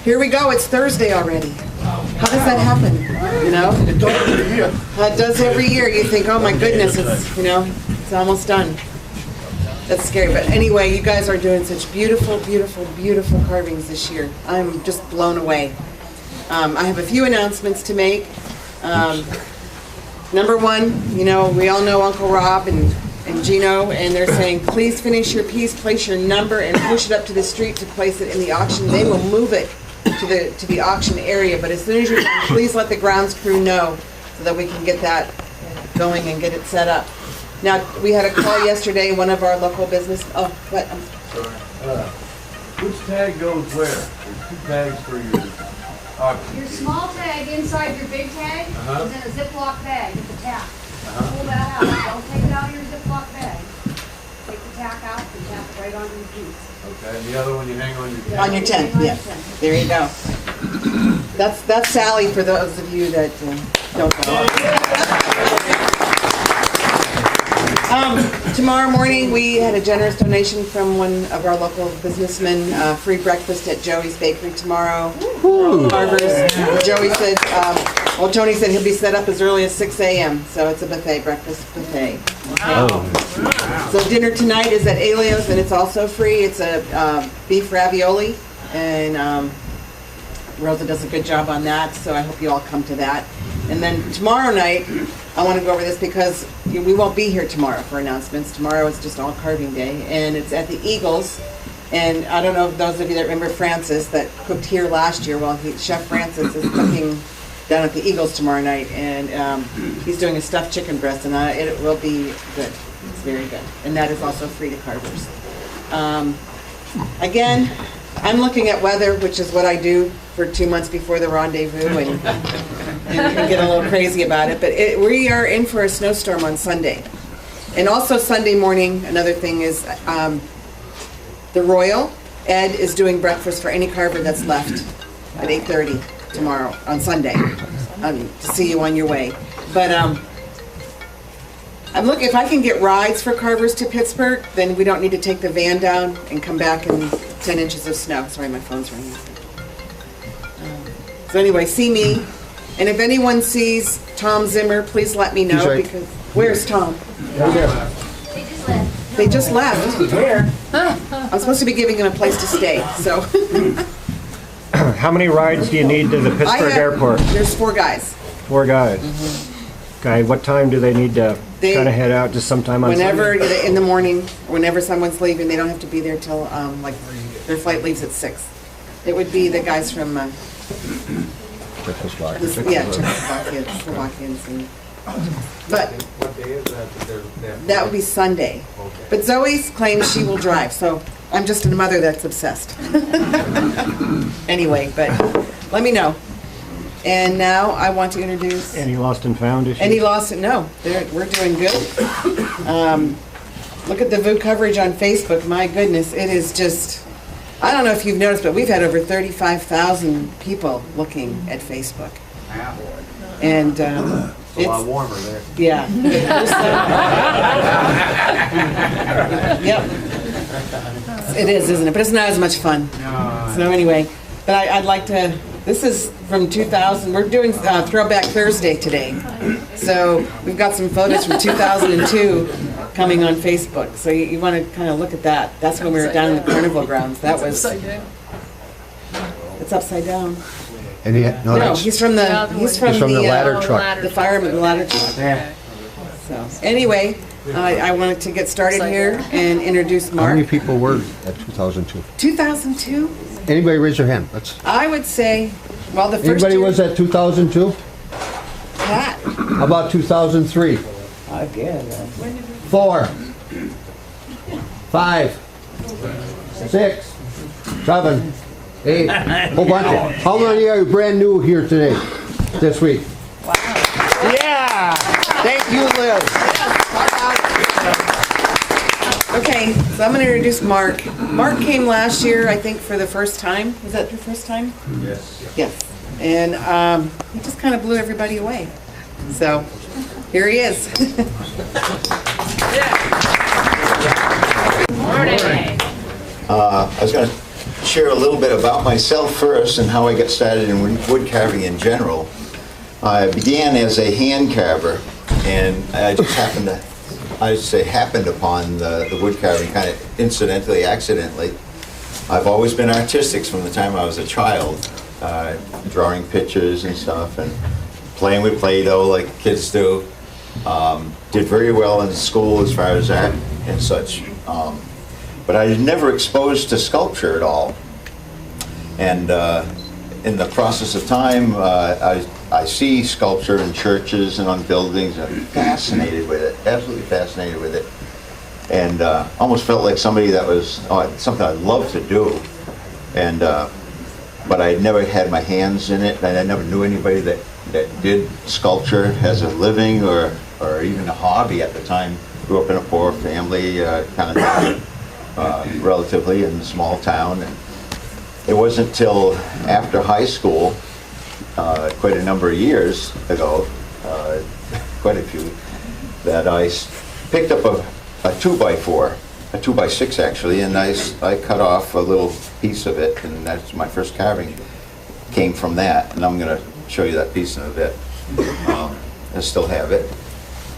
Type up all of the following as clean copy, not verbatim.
Here we go. It's Thursday already. How does that happen? You know? It does every year. It does every year. You think, oh my goodness, it's almost done. That's scary. But anyway, you guys are doing such beautiful, beautiful, beautiful carvings this year. I'm just blown away. I have a few announcements to make. Number one, we all know Uncle Rob and Gino, and they're saying, please finish your piece, place your number, and push it up to the street to place it in the auction. They will move it to the auction area, but as soon as you're done, please let the grounds crew know so that we can get that going and get it set up. Now, we had a call yesterday, one of our local business, what? Which tag goes where? There's 2 tags for your auction. Your small tag inside your big tag is in a Ziploc bag at the tack. Pull that out. Don't take it out of your Ziploc bag. Take the tack out and tap it right onto your piece. Okay, and the other one you hang on your tent. On your tent, yeah. There you go. That's Sally for those of you that don't know. Tomorrow morning we had a generous donation from one of our local businessmen, free breakfast at Joey's Bakery tomorrow. Carvers. Joey said, Tony said he'll be set up as early as 6 a.m. So it's a buffet, breakfast buffet. Wow. So dinner tonight is at Elio's and it's also free. It's a beef ravioli, and Rosa does a good job on that, so I hope you all come to that. And then tomorrow night, I want to go over this because we won't be here tomorrow for announcements. Tomorrow is just all carving day, and it's at the Eagles. And I don't know if those of you that remember Francis that cooked here last year. Well, Chef Francis is cooking down at the Eagles tomorrow night, and he's doing a stuffed chicken breast, and it will be good. It's very good, and that is also free to carvers. Again, I'm looking at weather, which is what I do for 2 months before the rendezvous, and get a little crazy about it. But we are in for a snowstorm on Sunday. And also Sunday morning, another thing is the Royal, Ed is doing breakfast for any carver that's left at 8:30 tomorrow on Sunday to see you on your way. But I'm looking, if I can get rides for carvers to Pittsburgh, then we don't need to take the van down and come back in 10 inches of snow. Sorry, my phone's ringing. So anyway, see me. And if anyone sees Tom Zimmer, please let me know. Right. Because where's Tom? Right there. They just left. They just left. Where? I'm supposed to be giving him a place to stay. So How many rides do you need to the Pittsburgh airport? There's 4 guys. 4 guys. Okay, what time do they need to kind of head out? Just sometime on Whenever Sunday? in the morning, whenever someone's leaving, they don't have to be there till like their flight leaves at 6. It would be the guys from Czechoslovakians. But What day is that? that would be Sunday. But Zoe claims she will drive, so I'm just a mother that's obsessed. Anyway, but let me know. And now I want to introduce... Any lost and found issues? Any lost? No, we're doing good. Look at the VU coverage on Facebook. My goodness, it is just... I don't know if you've noticed, but we've had over 35,000 people looking at Facebook. And It's a lot warmer there. yeah. Yep. It is, isn't it? But it's not as much fun. So anyway, but I'd like to, this is from 2000, we're doing Throwback Thursday today. So we've got some photos from 2002 coming on Facebook. So you want to kind of look at that. That's when we were down in the carnival grounds. That was, it's upside down. And No, he's from the ladder truck. The fireman ladder truck. Yeah. So anyway, I wanted to get started here and introduce How Mark. many people were at 2002? 2002? Anybody raise their hand? I would say, well, the first Anybody year, was at 2002? Pat. How about 2003? Again. 4, 5, 6, 7, 8, whole bunch of. How many are brand new here today, this week? Wow. Yeah! Thank you, Liz. Okay, so I'm going to introduce Mark. Mark came last year, I think, for the first time. Was that your first time? Yes. Yes. And he just kind of blew everybody away. So here he is. I was going to share a little bit about myself first and how I got started in wood carving in general. I began as a hand carver, and I just happened upon the wood carving kind of incidentally, accidentally. I've always been artistic from the time I was a child, drawing pictures and stuff, and playing with Play-Doh like kids do. Did very well in school as far as art and such, but I was never exposed to sculpture at all. And in the process of time, I see sculpture in churches and on buildings, and I'm fascinated with it, absolutely fascinated with it. And almost felt like somebody that was something I'd love to do. And but I never had my hands in it, and I never knew anybody that did sculpture as a living or even a hobby at the time. Grew up in a poor family, kind of relatively in a small town. And it wasn't till after high school, quite a number of years ago, quite a few, that I picked up a 2x4, a 2x6 actually, and I cut off a little piece of it, and that's my first carving came from that. And I'm going to show you that piece in a bit. I still have it.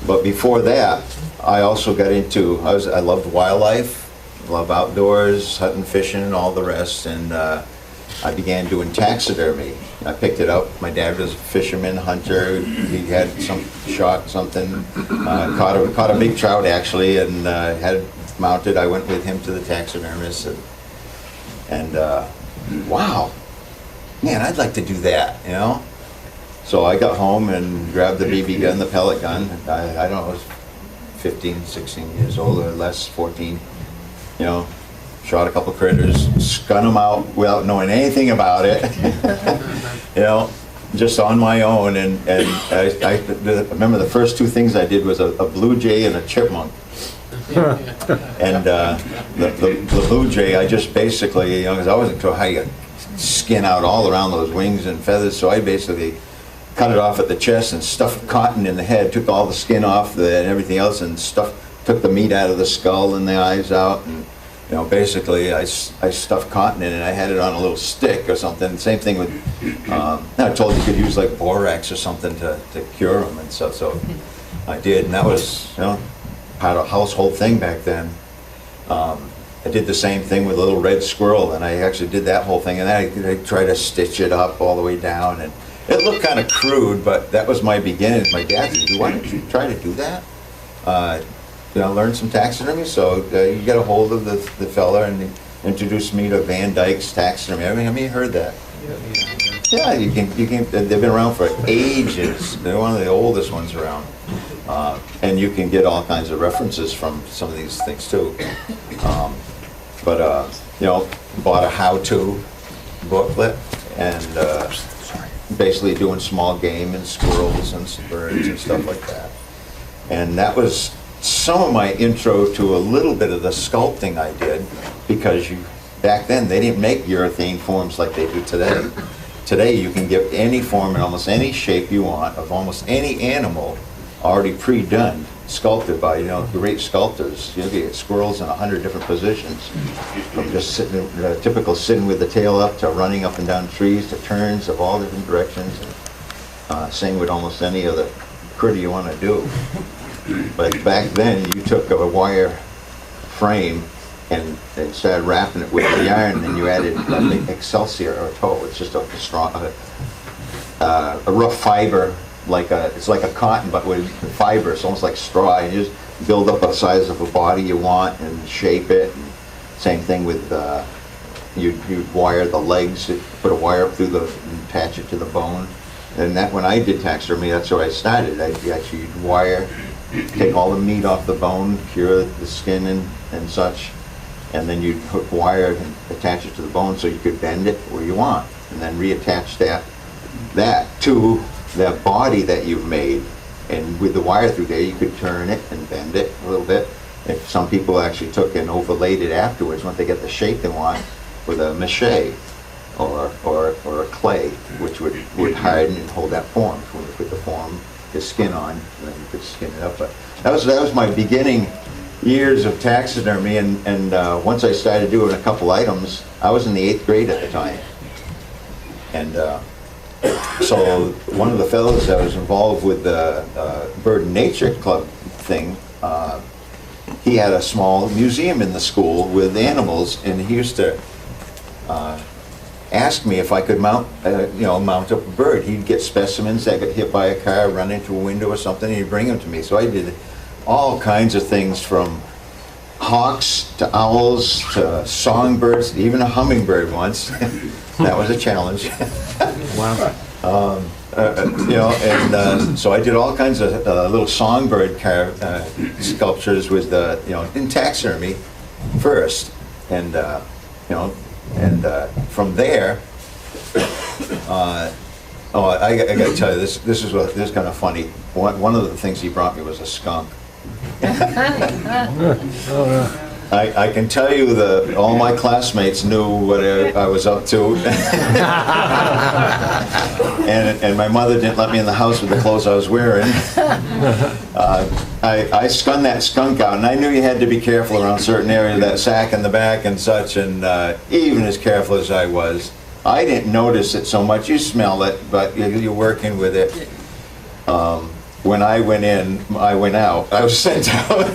But before that, I also got into, I loved wildlife, love outdoors, hunting, fishing, and all the rest, and I began doing taxidermy. I picked it up. My dad was a fisherman, hunter. He had shot something, caught a big trout actually, and had it mounted. I went with him to the taxidermist, and wow, man, I'd like to do that, you know. So I got home and grabbed the BB gun, the pellet gun. I don't know, I was 15, 16 years old or less, 14. You know, shot a couple critters, skun them out without knowing anything about it. You know, just on my own. And I remember the first two things I did was a blue jay and a chipmunk. And the blue jay, I just basically, you know, because I wasn't sure how you skin out all around those wings and feathers, so I basically cut it off at the chest and stuffed cotton in the head, took all the skin off and everything else, and took the meat out of the skull and the eyes out, and you know, basically I stuffed cotton in it. I had it on a little stick or something. Same thing with, I told you could use like borax or something to cure them and stuff, so I did, and that was, you know, part of a household thing back then. I did the same thing with a little red squirrel, and I actually did that whole thing, and then I tried to stitch it up all the way down, and it looked kind of crude, but that was my beginning. My dad said, why don't you try to do that? You know, learn some taxidermy. So you get a hold of the fella and he introduced me to Van Dyke's taxidermy. I mean, have you heard that? Yeah, you can. They've been around for ages. They're one of the oldest ones around, and you can get all kinds of references from some of these things too. You know, bought a how-to booklet and basically doing small game and squirrels and birds and stuff like that. And that was some of my intro to a little bit of the sculpting I did, because back then they didn't make urethane forms like they do today. Today you can get any form in almost any shape you want of almost any animal already pre-done, sculpted by, you know, great sculptors. You get squirrels in 100 different positions, from just sitting, typical sitting with the tail up, to running up and down trees, to turns of all different directions. Same with almost any other critter you want to do. But back then, you took a wire frame and started wrapping it with yarn, and you added excelsior or tow. It's just a strong, a rough fiber. It's like a cotton, but with fiber. It's almost like straw. And you just build up a size of a body you want and shape it. And same thing with you'd wire the legs. Put a wire up through and attach it to the bone. And that, when I did taxidermy, that's what I started. I'd actually wire, take all the meat off the bone, cure the skin and such, and then you'd hook wire and attach it to the bone so you could bend it where you want, and then reattach that to that body that you've made. And with the wire through there, you could turn it and bend it a little bit. If some people actually took and overlaid it afterwards, once they get the shape they want, with a mache or a clay, which would harden and hold that form. When you put the skin on, and then you could skin it up. But that was my beginning years of taxidermy, and once I started doing a couple items, I was in the 8th grade at the time. And so one of the fellows that was involved with the Bird and Nature Club thing, he had a small museum in the school with animals, and he used to ask me if I could mount up a bird. He'd get specimens that got hit by a car, run into a window or something, and he'd bring them to me. So I did all kinds of things, from hawks to owls to songbirds, even a hummingbird once. That was a challenge. Wow. So I did all kinds of little songbird sculptures with in taxidermy first, and from there, I got to tell you, this is kind of funny. One of the things he brought me was a skunk. I can tell you that all my classmates knew what I was up to. and my mother didn't let me in the house with the clothes I was wearing. I skun that skunk out, and I knew you had to be careful around certain areas of that sack in the back and such, and even as careful as I was, I didn't notice it so much. You smell it, but you're working with it. When I went in, I went out. I was sent out.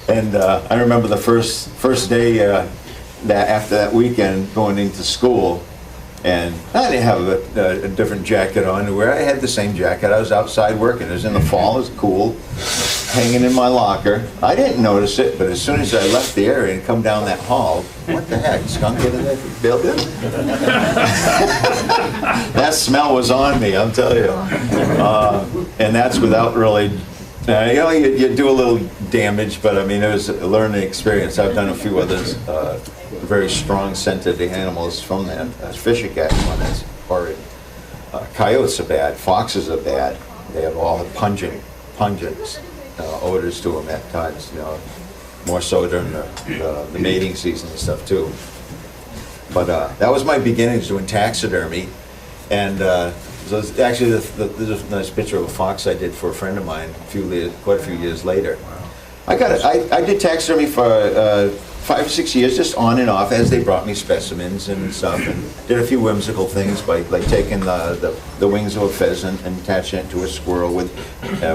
And I remember the first day that after that weekend going into school, and I didn't have a different jacket on to wear. I had the same jacket. I was outside working. It was in the fall. It was cool, hanging in my locker. I didn't notice it, but as soon as I left the area and come down that hall, what the heck? Skunk in the building? That smell was on me, I'll tell you. And that's without really. You do a little damage, but I mean, it was a learning experience. I've done a few others, very strong scented animals from that. Fisher cat one is horrid. Coyotes are bad. Foxes are bad. They have all the pungent odors to them at times. More so during the mating season and stuff too. But that was my beginnings doing taxidermy, and. So actually, there's a nice picture of a fox I did for a friend of mine quite a few years later. I did taxidermy for 5 or 6 years, just on and off, as they brought me specimens and stuff, and did a few whimsical things by like taking the wings of a pheasant and attaching it to a squirrel with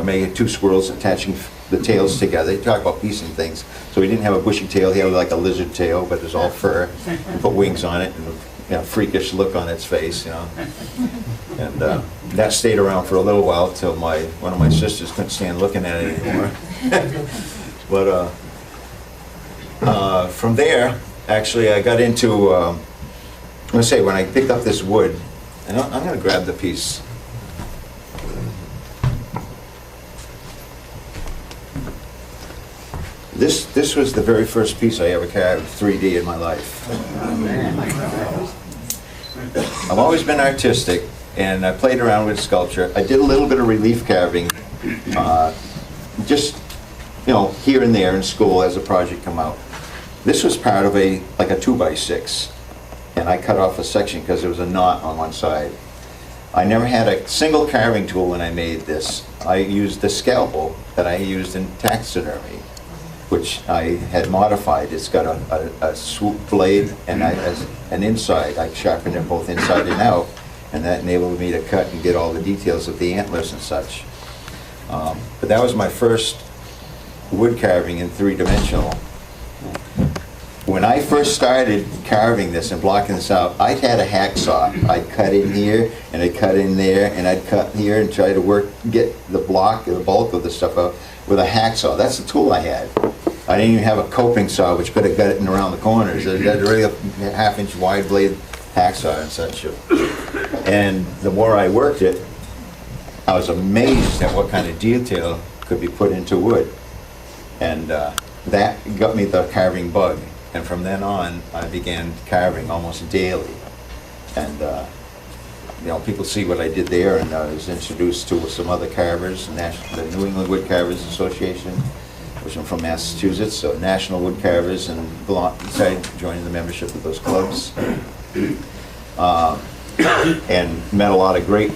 making 2 squirrels attaching the tails together. They talk about piecing things. So he didn't have a bushy tail; he had like a lizard tail, but it was all fur. Put wings on it and freakish look on its face, And that stayed around for a little while till one of my sisters couldn't stand looking at it anymore. But from there, actually, I got into, when I picked up this wood, and I'm going to grab the piece. This was the very first piece I ever carved 3D in my life. I've always been artistic, and I played around with sculpture. I did a little bit of relief carving, just here and there in school as a project come out. This was part of a 2x6, and I cut off a section because there was a knot on one side. I never had a single carving tool when I made this. I used the scalpel that I used in taxidermy, which I had modified. It's got a swoop blade and an inside. I sharpened it both inside and out, and that enabled me to cut and get all the details of the antlers and such. But that was my first wood carving in 3-dimensional. When I first started carving this and blocking this out, I had a hacksaw. I'd cut in here, and I'd cut in there, and I'd cut here and try to get the bulk of the stuff out with a hacksaw. That's the tool I had. I didn't even have a coping saw, which could have got it in around the corners. I had really a 1/2-inch wide blade hacksaw and such. And the more I worked it, I was amazed at what kind of detail could be put into wood. And that got me the carving bug. And from then on, I began carving almost daily. And people see what I did there, and I was introduced to some other carvers, the New England Wood Carvers Association, which I'm from Massachusetts, so National Wood Carvers, and decided joining the membership of those clubs. And met a lot of great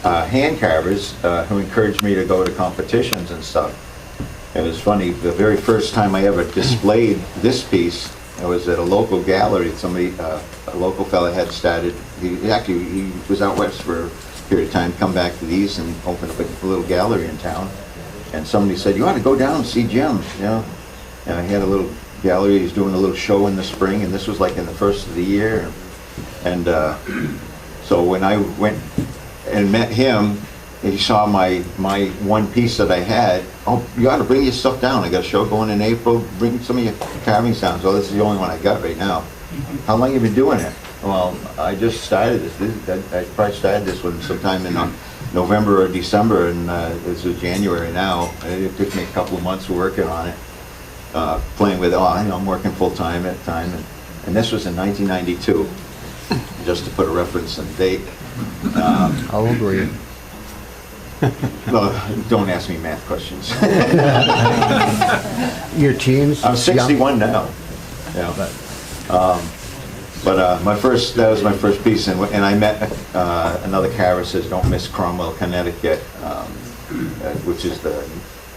hand carvers who encouraged me to go to competitions and stuff. It was funny, the very first time I ever displayed this piece, it was at a local gallery. Somebody, a local fella had started, he was out west for a period of time, come back to the east and opened up a little gallery in town. And somebody said, you ought to go down and see Jim, you know. And he had a little gallery, he's doing a little show in the spring, and this was like in the first of the year. And so when I went and met him, he saw my one piece that I had. Oh, you ought to bring your stuff down. I got a show going in April. Bring some of your carvings down. So this is the only one I got right now. How long have you been doing it? Well, I just started this. I probably started this one sometime in November or December, and this is January now. It took me a couple of months working on it, playing with it. Oh, you know, I'm working full time at the time, and this was in 1992. Just to put a reference and date. How old were you? Well, don't ask me math questions. Your teens? I'm 61 now. Yeah. But that was my first piece, and I met another carver says, don't miss Cromwell, Connecticut, which is the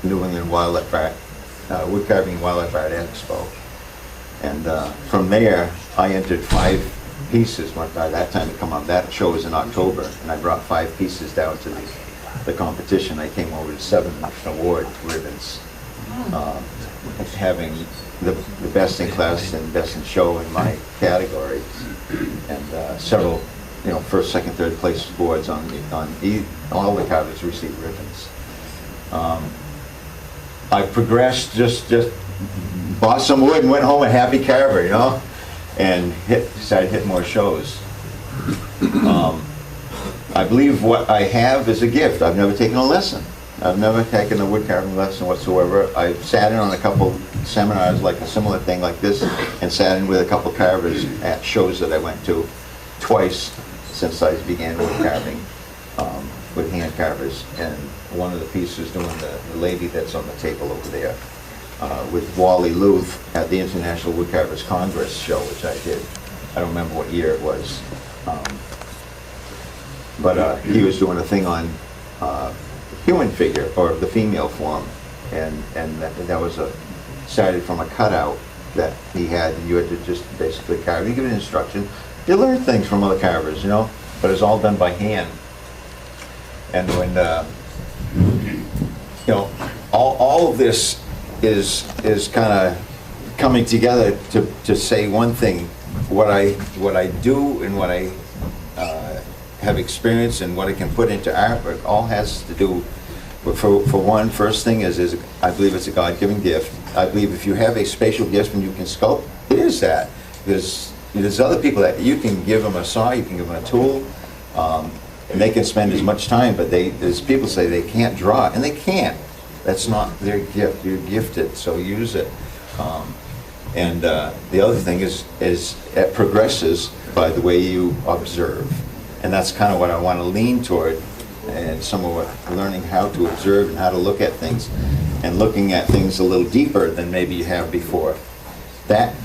New England Wildlife Art, Wood Carving and Wildlife Art Expo. And from there, I entered 5 pieces. By that time it come up, that show was in October, and I brought 5 pieces down to the competition. I came over to 7 award ribbons, having the best in class and best in show in my category, and several, you know, first, second, third place boards on all the carvers received ribbons. I progressed, just bought some wood and went home a happy carver, you know, and decided to hit more shows. I believe what I have is a gift. I've never taken a lesson. I've never taken a wood carving lesson whatsoever. I've sat in on a couple seminars like a similar thing like this, and sat in with a couple carvers at shows that I went to twice since I began wood carving with hand carvers. And one of the pieces doing the lady that's on the table over there with Wally Luth at the International Woodcarvers Congress show, which I did. I don't remember what year it was. But he was doing a thing on human figure, or the female form, and that was started from a cutout that he had, and you had to just basically carve. You give an instruction. You learn things from other carvers, you know, but it's all done by hand. And when you know, all of this is kind of coming together to say one thing: what I do and what I have experienced and what I can put into artwork all has to do with, for one, first thing is I believe it's a God-given gift. I believe if you have a spatial gift and you can sculpt, it is that. There's other people that you can give them a saw, you can give them a tool, and they can spend as much time, but there's people say they can't draw, and they can't. That's not their gift. You're gifted, so use it. And the other thing is it progresses by the way you observe. And that's kind of what I want to lean toward, and some of what learning how to observe and how to look at things, and looking at things a little deeper than maybe you have before. That,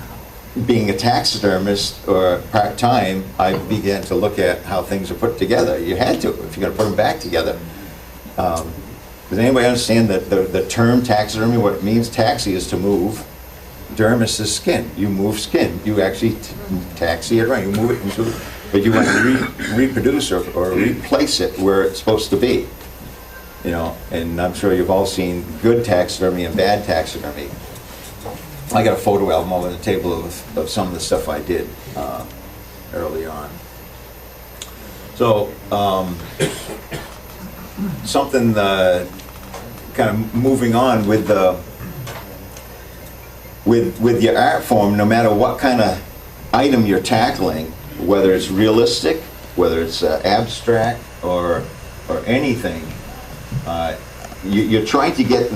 being a taxidermist or part-time, I began to look at how things are put together. You had to, if you're going to put them back together. Does anybody understand that the term taxidermy, what it means? Taxi is to move. Dermis is skin. You move skin. You actually taxi it around. You move it into, but you want to reproduce or replace it where it's supposed to be. You know, and I'm sure you've all seen good taxidermy and bad taxidermy. I got a photo album over the table of some of the stuff I did early on. So something kind of moving on with your art form, no matter what kind of item you're tackling, whether it's realistic, whether it's abstract, or anything, you're trying to get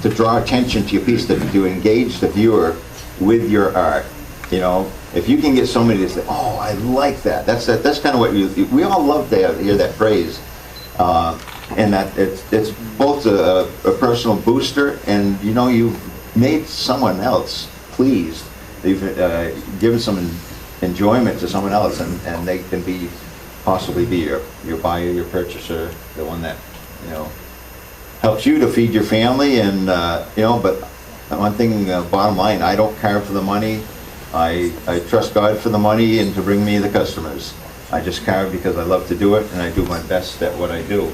to draw attention to your piece, to engage the viewer with your art. You know, if you can get somebody to say, "Oh, I like that," that's kind of what we all love to hear that phrase, and that it's both a personal booster, and you know, you've made someone else pleased. You've given some enjoyment to someone else, and they can possibly be your buyer, your purchaser, the one that, you know, helps you to feed your family, and you know. But one thing, bottom line, I don't carve for the money. I trust God for the money and to bring me the customers. I just carve because I love to do it, and I do my best at what I do.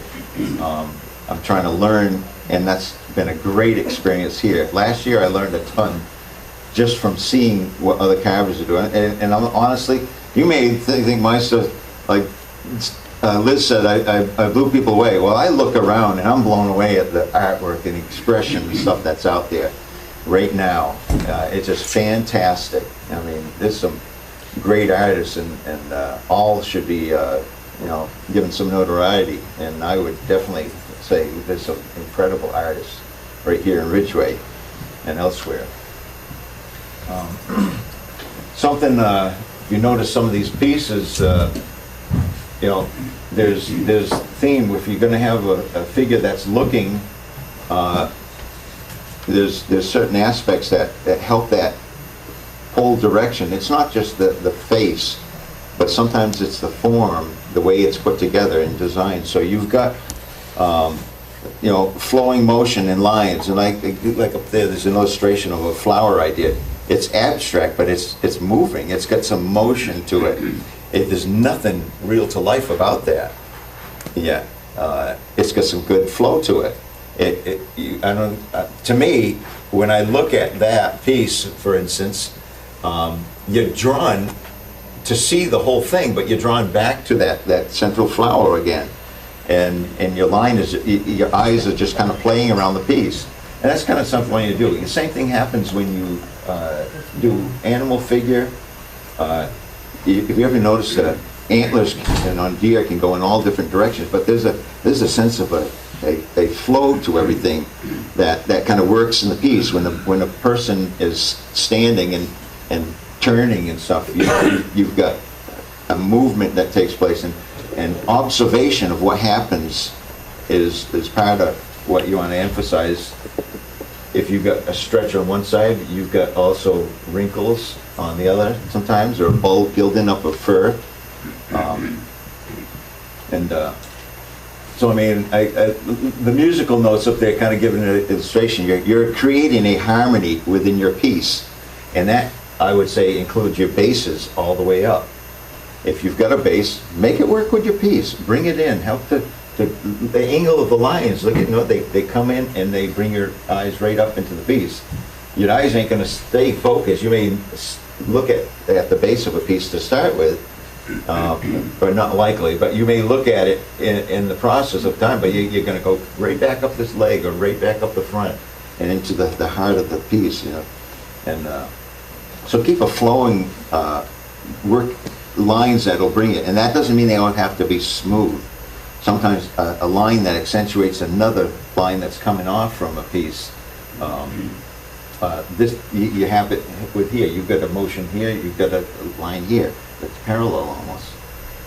I'm trying to learn, and that's been a great experience here. Last year I learned a ton just from seeing what other carvers are doing. And honestly, you may think my stuff, like Liz said, I blew people away. Well, I look around and I'm blown away at the artwork and expression and stuff that's out there right now. It's just fantastic. I mean, there's some great artists, and all should be, you know, given some notoriety. And I would definitely say there's some incredible artists right here in Ridgeway and elsewhere. Something you notice some of these pieces, you know, there's theme. If you're going to have a figure that's looking, there's certain aspects that help that whole direction. It's not just the face, but sometimes it's the form, the way it's put together and designed. So you've got you know, flowing motion and lines, and like up there's an illustration of a flower I did. It's abstract, but it's moving. It's got some motion to it. There's nothing real to life about that. Yeah, it's got some good flow to it. I don't. To me, when I look at that piece, for instance, you're drawn to see the whole thing, but you're drawn back to that central flower again, and your your eyes are just kind of playing around the piece, and that's kind of something when you do. The same thing happens when you do animal figure. If you ever notice that antlers on deer can go in all different directions, but there's a sense of a flow to everything that kind of works in the piece. When a person is standing and turning and stuff, you've got a movement that takes place, and observation of what happens is part of what you want to emphasize. If you've got a stretch on one side, you've got also wrinkles on the other sometimes, or a bulb building up of fur. So I mean, the musical notes up there kind of giving an illustration. You're creating a harmony within your piece, and that, I would say, includes your bases all the way up. If you've got a base, make it work with your piece. Bring it in. Help the angle of the lines. Look at, you know, they come in and they bring your eyes right up into the piece. Your eyes ain't going to stay focused. You may look at the base of a piece to start with, or not likely, but you may look at it in the process of time, but you're going to go right back up this leg or right back up the front and into the heart of the piece, you know. And so keep a flowing work lines that'll bring it, and that doesn't mean they don't have to be smooth. Sometimes a line that accentuates another line that's coming off from a piece. You have it with here. You've got a motion here. You've got a line here that's parallel almost.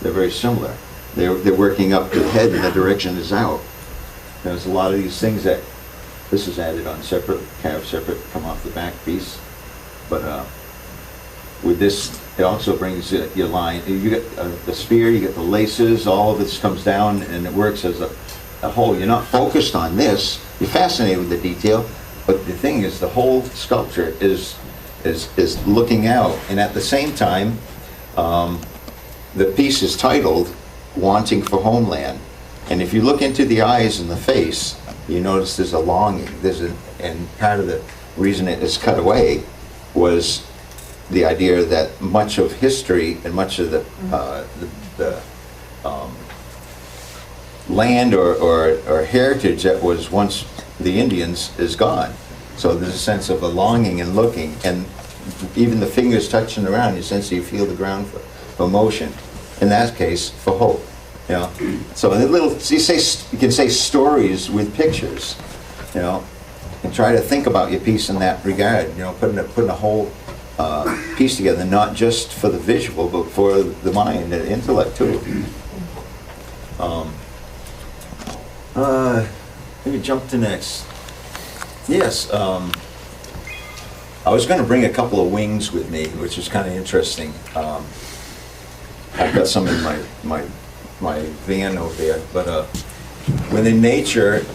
They're very similar. They're working up to the head, and the direction is out. There's a lot of these things that this is added on separate, carved separate, come off the back piece. But with this, it also brings your line. You get the spear, you get the laces, all of this comes down, and it works as a whole. You're not focused on this. You're fascinated with the detail, but the thing is, the whole sculpture is looking out. And at the same time, the piece is titled "Wanting for Homeland." And if you look into the eyes and the face, you notice there's a longing. And part of the reason it is cut away was the idea that much of history and much of the land or heritage that was once the Indians is gone. So there's a sense of a longing and looking, and even the fingers touching around, you sense you feel the ground for motion. In that case, for hope. You know, so a little you can say stories with pictures. You know, and try to think about your piece in that regard. You know, putting a whole piece together, not just for the visual, but for the mind and intellect too. Let me jump to next. Yes, I was going to bring a couple of wings with me, which is kind of interesting. I've got some in my van over there, but within nature,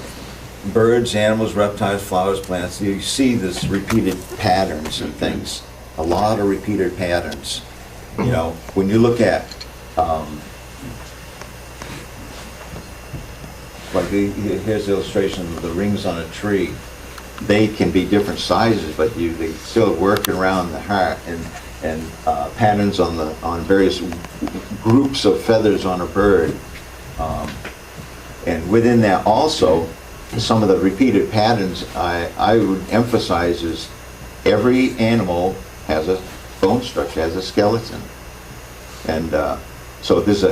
birds, animals, reptiles, flowers, plants, you see this repeated patterns and things. A lot of repeated patterns. You know, when you look at, like here's the illustration of the rings on a tree. They can be different sizes, but they still work around the heart, and patterns on various groups of feathers on a bird. And within that also, some of the repeated patterns I would emphasize is every animal has a bone structure, has a skeleton. And so there's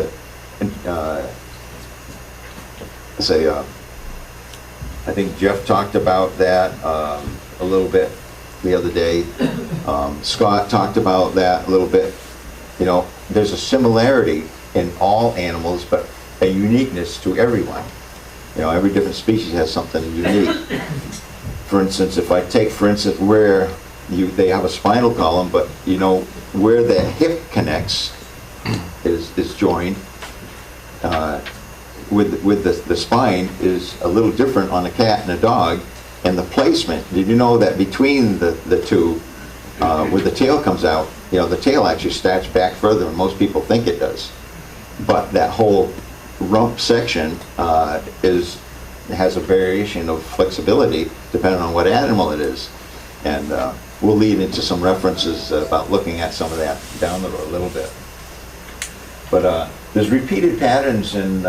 I think Jeff talked about that a little bit the other day. Scott talked about that a little bit. You know, there's a similarity in all animals, but a uniqueness to everyone. You know, every different species has something unique. For instance, if I take, for instance, where they have a spinal column, but you know, where the hip connects is joined with the spine is a little different on a cat and a dog, and the placement. Did you know that between the two, where the tail comes out, you know, the tail actually starts back further than most people think it does. But that whole rump section has a variation of flexibility depending on what animal it is, and we'll lead into some references about looking at some of that down the road a little bit. But there's repeated patterns, and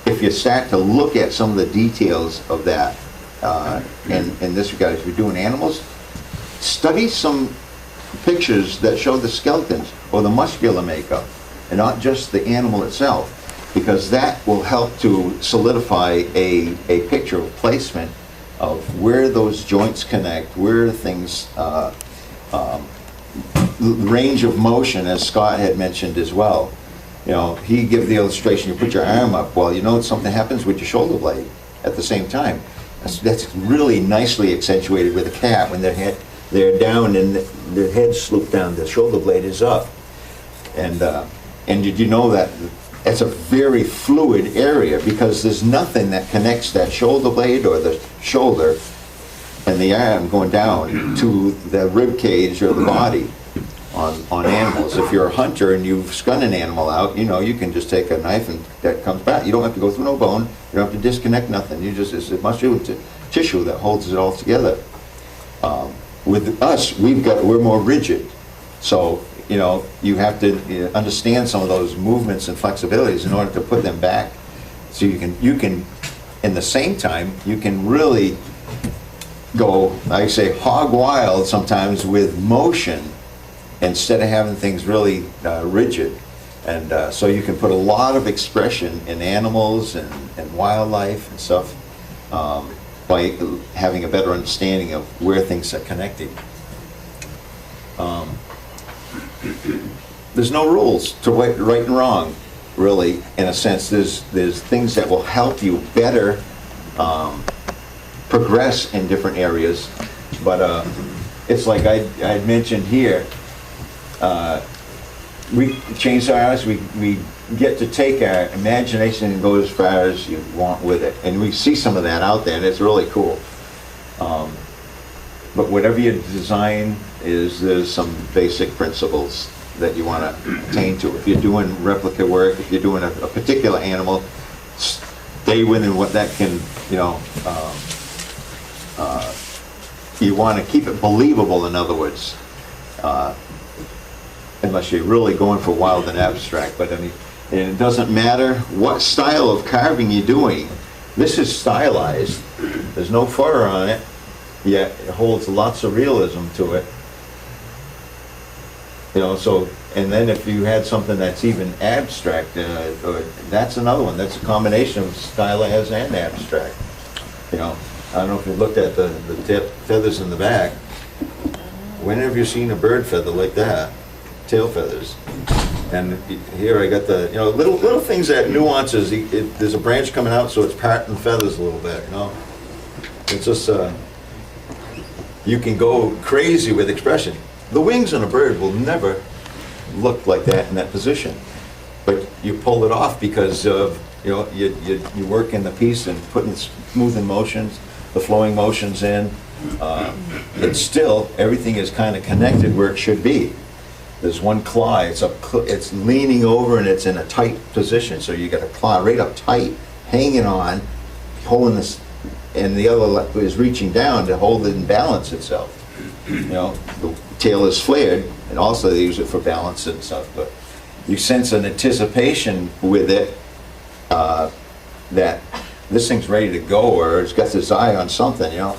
if you start to look at some of the details of that, in this regard, if you're doing animals, study some pictures that show the skeletons or the muscular makeup, and not just the animal itself, because that will help to solidify a picture of placement of where those joints connect, where things, range of motion, as Scott had mentioned as well. You know, he gave the illustration, you put your arm up, well, you know something happens with your shoulder blade at the same time. That's really nicely accentuated with a cat when they're down and their head's slooped down, the shoulder blade is up. And did you know that it's a very fluid area, because there's nothing that connects that shoulder blade or the shoulder and the arm going down to the rib cage or the body on animals. If you're a hunter and you've skunned an animal out, you know, you can just take a knife and that comes back. You don't have to go through no bone. You don't have to disconnect nothing. You just, it's muscular tissue that holds it all together. With us, we're more rigid. So, you know, you have to understand some of those movements and flexibilities in order to put them back. So you can, in the same time, you can really go, I say, hog wild sometimes with motion instead of having things really rigid. And so you can put a lot of expression in animals and wildlife and stuff by having a better understanding of where things are connecting. There's no rules to right and wrong, really, in a sense. There's things that will help you better progress in different areas, but it's like I mentioned here, we change our eyes, we get to take our imagination and go as far as you want with it, and we see some of that out there, and it's really cool. But whatever you design there's some basic principles that you want to attain to. If you're doing replica work, if you're doing a particular animal, stay within what that can, you know, you want to keep it believable, in other words, unless you're really going for wild and abstract. But I mean, and it doesn't matter what style of carving you're doing, this is stylized. There's no fur on it, yet it holds lots of realism to it. You know, so, and then if you had something that's even abstract, or that's another one. That's a combination of stylized and abstract. You know, I don't know if you looked at the tip feathers in the back. When have you seen a bird feather like that? Tail feathers. And here I got the, you know, little things that nuances. There's a branch coming out, so it's parting feathers a little bit, you know. It's just, you can go crazy with expression. The wings on a bird will never look like that in that position, but you pull it off because of You know, you work in the piece and putting smoothing motions, the flowing motions in. It's still, everything is kind of connected where it should be. There's one claw, it's leaning over and it's in a tight position, so you got a claw right up tight, hanging on, holding this, and the other is reaching down to hold it and balance itself. You know, the tail is flared, and also they use it for balance and stuff, but you sense an anticipation with it that this thing's ready to go, or it's got its eye on something, you know.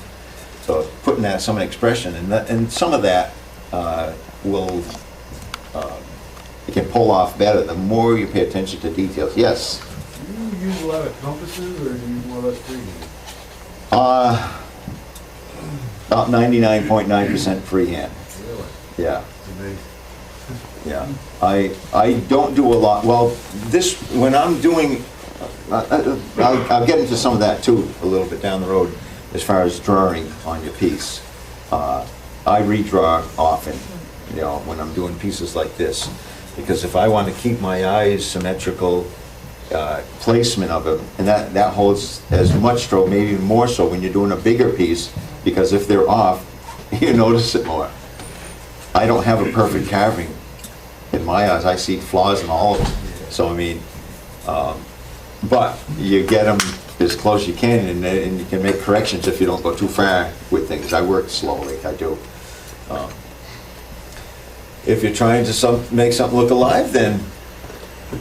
So putting that some expression, and some of that will, you can pull off better the more you pay attention to details. Yes? Do you use a lot of compasses, or do you more or less freehand? About 99.9% freehand. Really? Yeah. It's amazing. Yeah, I don't do a lot. Well, this, when I'm doing, I'll get into some of that too a little bit down the road as far as drawing on your piece. I redraw often, you know, when I'm doing pieces like this, because if I want to keep my eyes symmetrical, placement of them, and that holds as much stroke, maybe even more so when you're doing a bigger piece, because if they're off, you notice it more. I don't have a perfect carving. In my eyes, I see flaws in all of them. So I mean, but you get them as close as you can, and you can make corrections if you don't go too far with things. I work slowly, I do. If you're trying to make something look alive, then,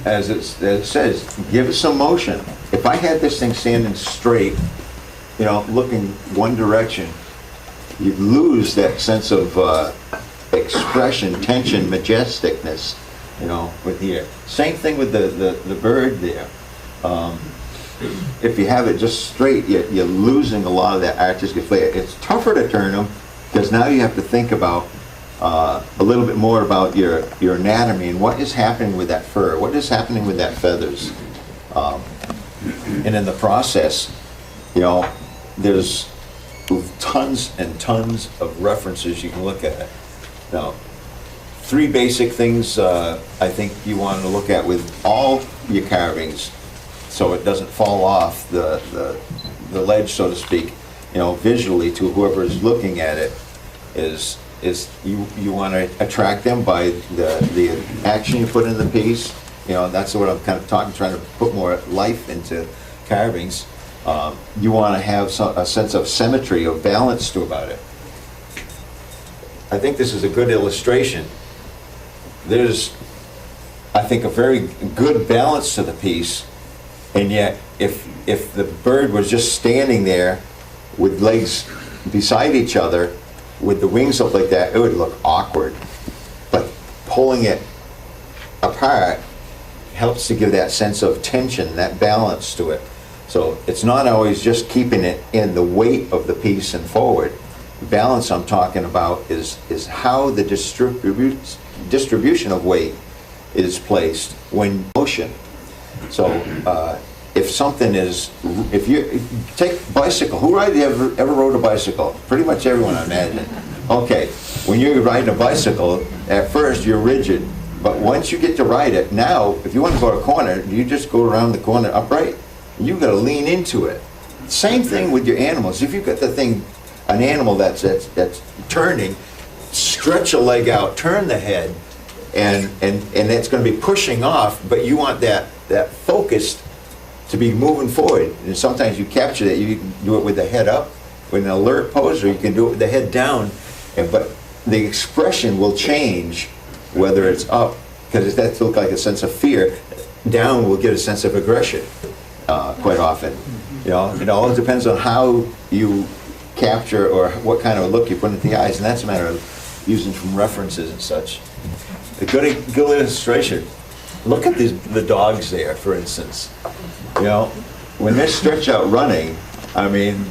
as it says, give it some motion. If I had this thing standing straight, you know, looking one direction, you'd lose that sense of expression, tension, majesticness, you know, with here. Same thing with the bird there. If you have it just straight, you're losing a lot of that artistic flair. It's tougher to turn them, because now you have to think about a little bit more about your anatomy and what is happening with that fur, what is happening with that feathers. And in the process, you know, there's tons and tons of references you can look at. Now, 3 basic things I think you want to look at with all your carvings, so it doesn't fall off the ledge, so to speak, you know, visually to whoever is looking at it, is you want to attract them by the action you put in the piece. You know, that's what I'm kind of trying to put more life into carvings. You want to have a sense of symmetry, of balance to about it. I think this is a good illustration. There's, I think, a very good balance to the piece, and yet if the bird was just standing there with legs beside each other with the wings up like that, it would look awkward. But pulling it apart helps to give that sense of tension, that balance to it. So it's not always just keeping it in the weight of the piece and forward. Balance I'm talking about is how the distribution of weight is placed when motion. So if something is, if you take bicycle, who ever rode a bicycle? Pretty much everyone, I imagine. Okay, when you're riding a bicycle, at first you're rigid, but once you get to ride it, now if you want to go to a corner, you just go around the corner upright. You've got to lean into it. Same thing with your animals. If you've got the thing, an animal that's turning, stretch a leg out, turn the head, and it's going to be pushing off, but you want that focus to be moving forward. And sometimes you capture that. You can do it with the head up, with an alert pose, or you can do it with the head down, but the expression will change whether it's up, because that looks like a sense of fear. Down will get a sense of aggression quite often. You know, it all depends on how you capture or what kind of a look you put into the eyes, and that's a matter of using from references and such. A good illustration. Look at the dogs there, for instance. You know, when they're stretched out running, I mean,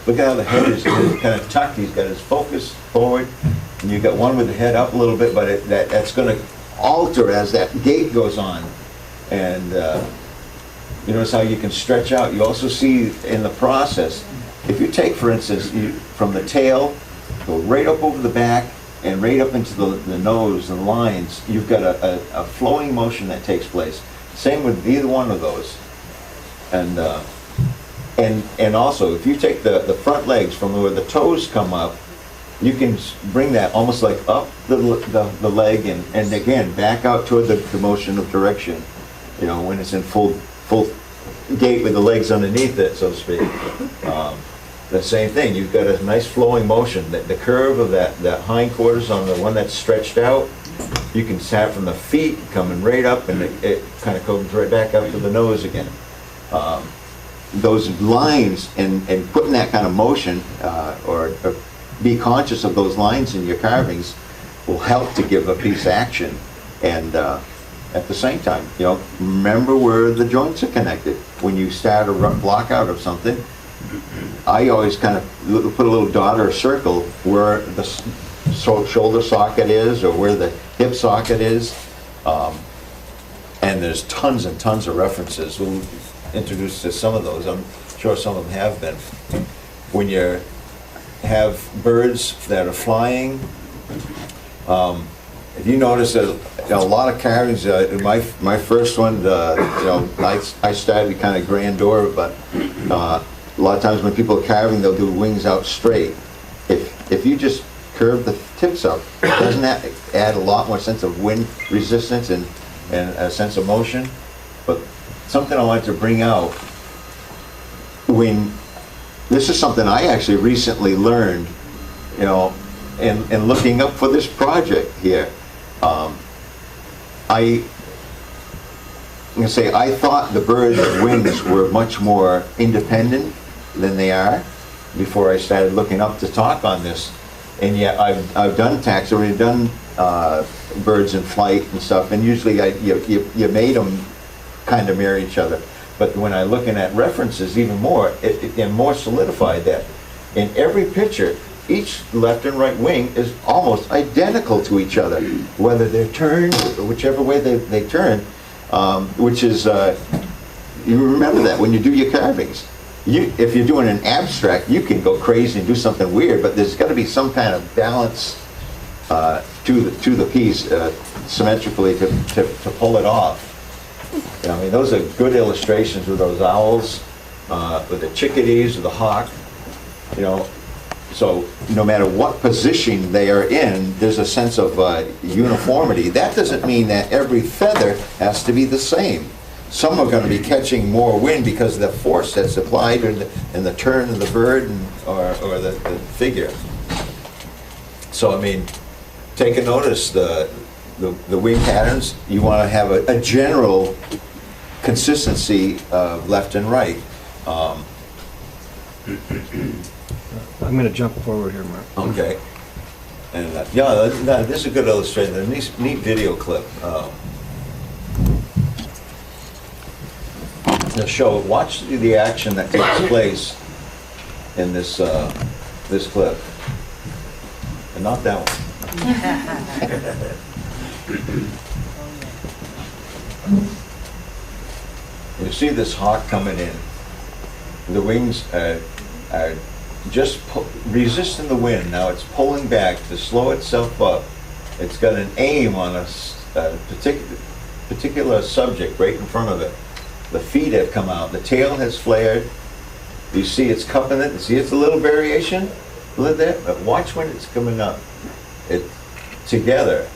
look at how the head is kind of tucked. He's got his focus forward, and you've got one with the head up a little bit, but that's going to alter as that gait goes on. And you notice how you can stretch out. You also see in the process, if you take, for instance, from the tail, go right up over the back, and right up into the nose and lines, you've got a flowing motion that takes place. Same with either one of those. And also, if you take the front legs from where the toes come up, you can bring that almost like up the leg and again back out toward the motion of direction. You know, when it's in full gait with the legs underneath it, so to speak. The same thing. You've got a nice flowing motion. The curve of that hindquarters on the one that's stretched out, you can start from the feet coming right up, and it kind of comes right back up to the nose again. Those lines and putting that kind of motion or be conscious of those lines in your carvings will help to give a piece action, and at the same time, you know, remember where the joints are connected. When you start a block out of something, I always kind of put a little dot or a circle where the shoulder socket is or where the hip socket is, and there's tons and tons of references. We'll introduce to some of those. I'm sure some of them have been. When you have birds that are flying, if you notice that a lot of carvings, my first one, you know, I started kind of grandeur, but a lot of times when people are carving, they'll do wings out straight. If you just curve the tips up, doesn't that add a lot more sense of wind resistance and a sense of motion? But something I wanted to bring out, this is something I actually recently learned, you know, and looking up for this project here. I'm gonna say I thought the bird's wings were much more independent than they are before I started looking up to talk on this, and yet I've done taxidermy, done birds in flight and stuff, and usually you made them kind of mirror each other. But when I'm looking at references even more, it more solidified that in every picture, each left and right wing is almost identical to each other, whether they're turned or whichever way they turn, which is, you remember that when you do your carvings. If you're doing an abstract, you can go crazy and do something weird, but there's got to be some kind of balance to the piece symmetrically to pull it off. I mean, those are good illustrations with those owls, with the chickadees, with the hawk, you know. So no matter what position they are in, there's a sense of uniformity. That doesn't mean that every feather has to be the same. Some are going to be catching more wind because of the force that's applied in the turn of the bird or the figure. So I mean, take a notice, the wing patterns, you want to have a general consistency of left and right. I'm going to jump forward here, Mark. Okay. And yeah, this is a good illustration, a neat video clip. To show, watch the action that takes place in this this clip, and not that one. You see this hawk coming in. The wings are just resisting the wind. Now it's pulling back to slow itself up. It's got an aim on a particular subject right in front of it. The feet have come out. The tail has flared. You see it's cupping it. You see it's a little variation. Look at that. But watch when it's coming up. It together.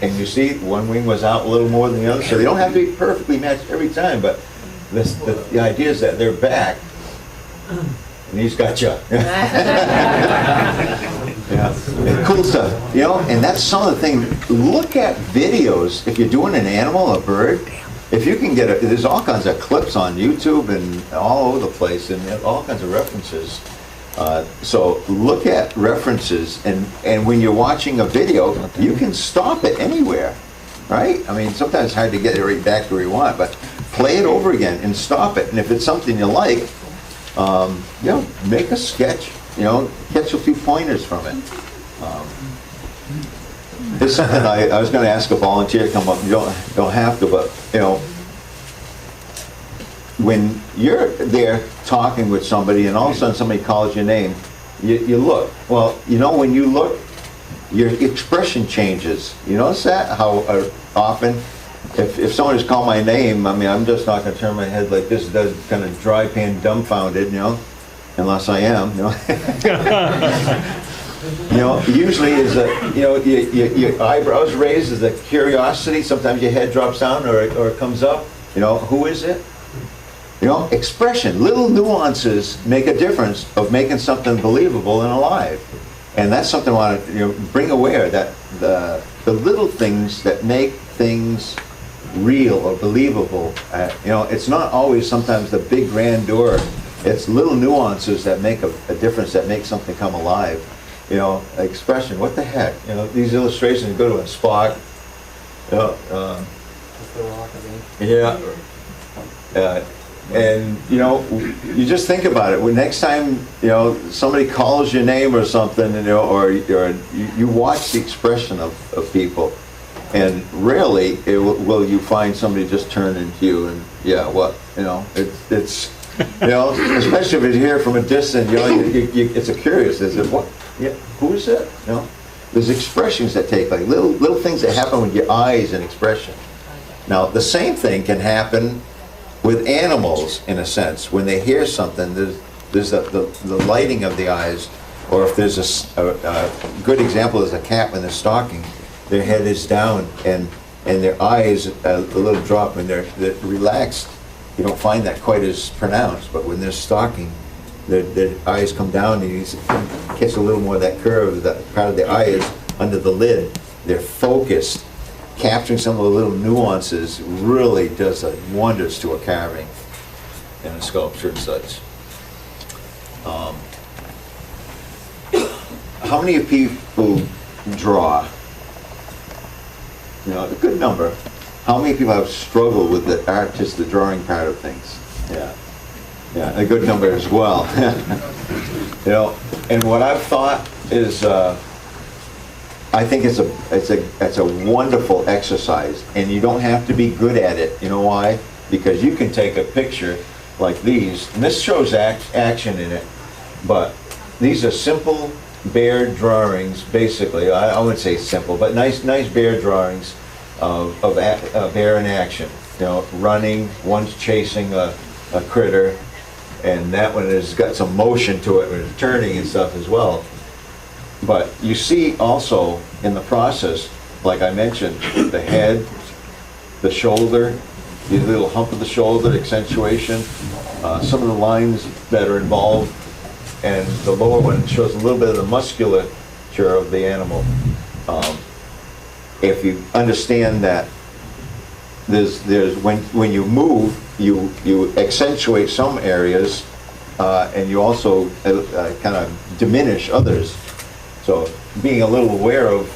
And you see one wing was out a little more than the other, so they don't have to be perfectly matched every time, but the idea is that they're back, and he's got you. Yeah. Cool stuff, you know, and that's some of the things. Look at videos, if you're doing an animal, a bird, if you can get there's all kinds of clips on YouTube and all over the place, and all kinds of references. So look at references, and when you're watching a video, you can stop it anywhere, right? I mean, sometimes it's hard to get it right back to where you want, but play it over again and stop it. And if it's something you like, you know, make a sketch, you know, catch a few pointers from it. It's something I was going to ask a volunteer to come up. You don't have to, but, you know, when you're there talking with somebody and all of a sudden somebody calls your name, you look. Well, you know, when you look, your expression changes. You notice that? How often, if someone has called my name, I mean, I'm just not going to turn my head like this, does kind of dry pan dumbfounded, you know, unless I am, you know. You know, usually is a, you know, your eyebrows raised as a curiosity. Sometimes your head drops down or it comes up. You know, who is it? You know, expression, little nuances make a difference of making something believable and alive. And that's something I want to, you know, bring aware, that the little things that make things real or believable. You know, it's not always sometimes the big grandeur. It's little nuances that make a difference, that make something come alive. You know, expression, what the heck? You know, these illustrations, go to a spot, you know, yeah. And, you know, you just think about it. When next time, you know, somebody calls your name or something, you know, or you watch the expression of people, and rarely will you find somebody just turn into you and, yeah, what? You know, it's you know, especially if you hear from a distance, you know, it's a curious, is it what? Yeah, who is it? You know, there's expressions that take, like little things that happen with your eyes and expression. Now, the same thing can happen with animals, in a sense. When they hear something, there's the lighting of the eyes, or if there's a good example is a cat when they're stalking, their head is down and their eyes a little drop when they're relaxed. You don't find that quite as pronounced, but when they're stalking, their eyes come down and you catch a little more of that curve, that part of the eye is under the lid. They're focused. Capturing some of the little nuances really does wonders to a carving and a sculpture and such. How many of people draw? You know, a good number. How many people have struggled with the art, just the drawing part of things? Yeah, yeah, a good number as well. You know, and what I've thought is, I think it's a wonderful exercise, and you don't have to be good at it. You know why? Because you can take a picture like these, and this shows action in it, but these are simple bear drawings, basically. I wouldn't say simple, but nice bear drawings of a bear in action. You know, running, one's chasing a critter, and that one has got some motion to it, and turning and stuff as well. But you see also in the process, like I mentioned, the head, the shoulder, the little hump of the shoulder, accentuation, some of the lines that are involved, and the lower one shows a little bit of the musculature of the animal. If you understand that there's when you move, you accentuate some areas, and you also kind of diminish others. So being a little aware of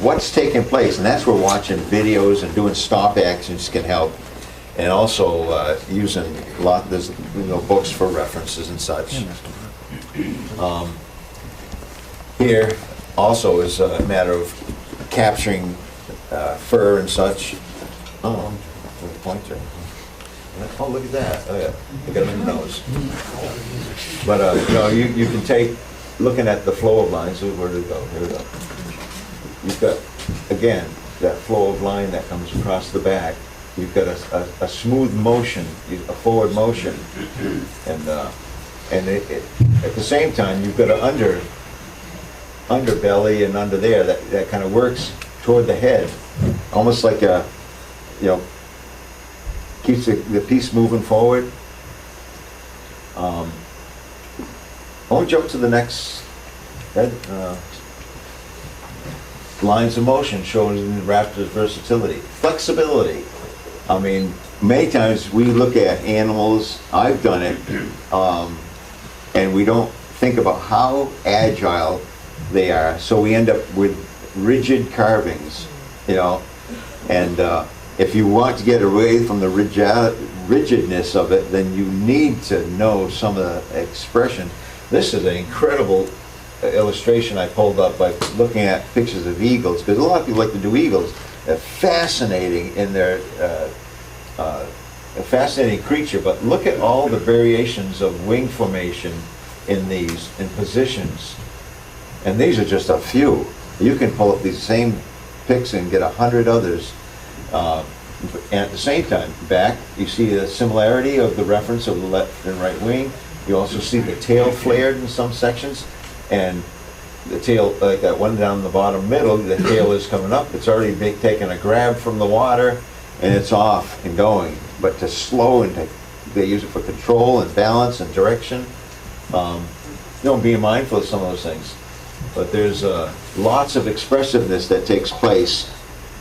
what's taking place, and that's where watching videos and doing stop actions can help, and also using a lot, there's, you know, books for references and such. Here also is a matter of capturing fur and such. Oh, there's a pointer. Oh, look at that. Oh yeah, I got him in the nose. But you know, you can take, looking at the flow of lines, so where did it go? Here we go. You've got, again, that flow of line that comes across the back. You've got a smooth motion, a forward motion, and at the same time, you've got an underbelly and under there that kind of works toward the head, almost like a, you know, keeps the piece moving forward. I want to jump to the next head. Lines of motion shown in the raptor's versatility. Flexibility. I mean, many times we look at animals, I've done it, and we don't think about how agile they are, so we end up with rigid carvings, you know, and if you want to get away from the rigidness of it, then you need to know some of the expression. This is an incredible illustration I pulled up by looking at pictures of eagles, because a lot of people like to do eagles. They're fascinating in their a fascinating creature, but look at all the variations of wing formation in these, in positions, and these are just a few. You can pull up these same pics and get 100 others. And at the same time, back, you see a similarity of the reference of the left and right wing. You also see the tail flared in some sections, and the tail, like that one down the bottom middle, the tail is coming up. It's already taken a grab from the water, and it's off and going. But to slow and they use it for control and balance and direction. Being mindful of some of those things. But there's lots of expressiveness that takes place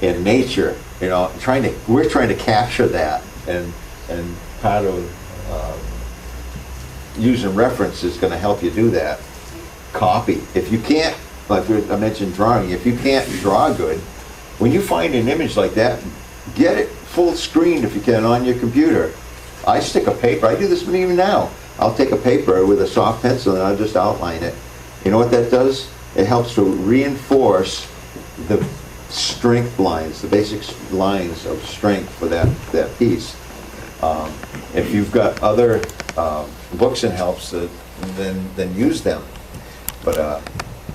in nature. We're trying to capture that, and part of using reference is going to help you do that. Copy. If you can't, like I mentioned drawing, if you can't draw good, when you find an image like that, get it full screen if you can on your computer. I stick a paper, I do this even now. I'll take a paper with a soft pencil and I'll just outline it. You know what that does? It helps to reinforce the strength lines, the basic lines of strength for that piece. If you've got other books and helps, then use them. But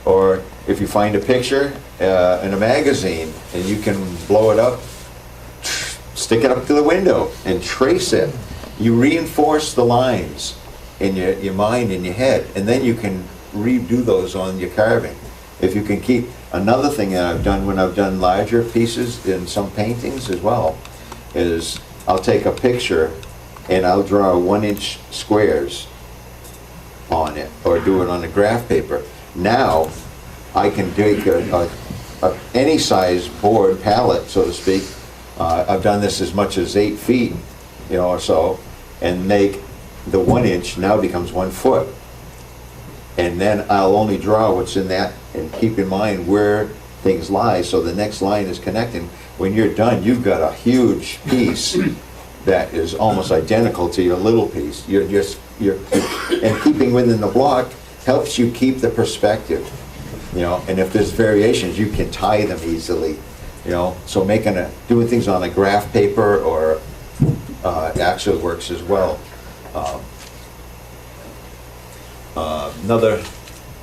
or if you find a picture in a magazine and you can blow it up, stick it up to the window and trace it. You reinforce the lines in your mind, in your head, and then you can redo those on your carving. If you can keep, another thing that I've done when I've done larger pieces in some paintings as well, is I'll take a picture and I'll draw 1-inch squares on it, or do it on a graph paper. Now I can take any size board, palette, so to speak. I've done this as much as 8 feet, or so, and make the 1-inch now becomes 1 foot. And then I'll only draw what's in that and keep in mind where things lie, so the next line is connecting. When you're done, you've got a huge piece that is almost identical to your little piece. And keeping within the block helps you keep the perspective, and if there's variations, you can tie them easily, so doing things on a graph paper or actually works as well. Another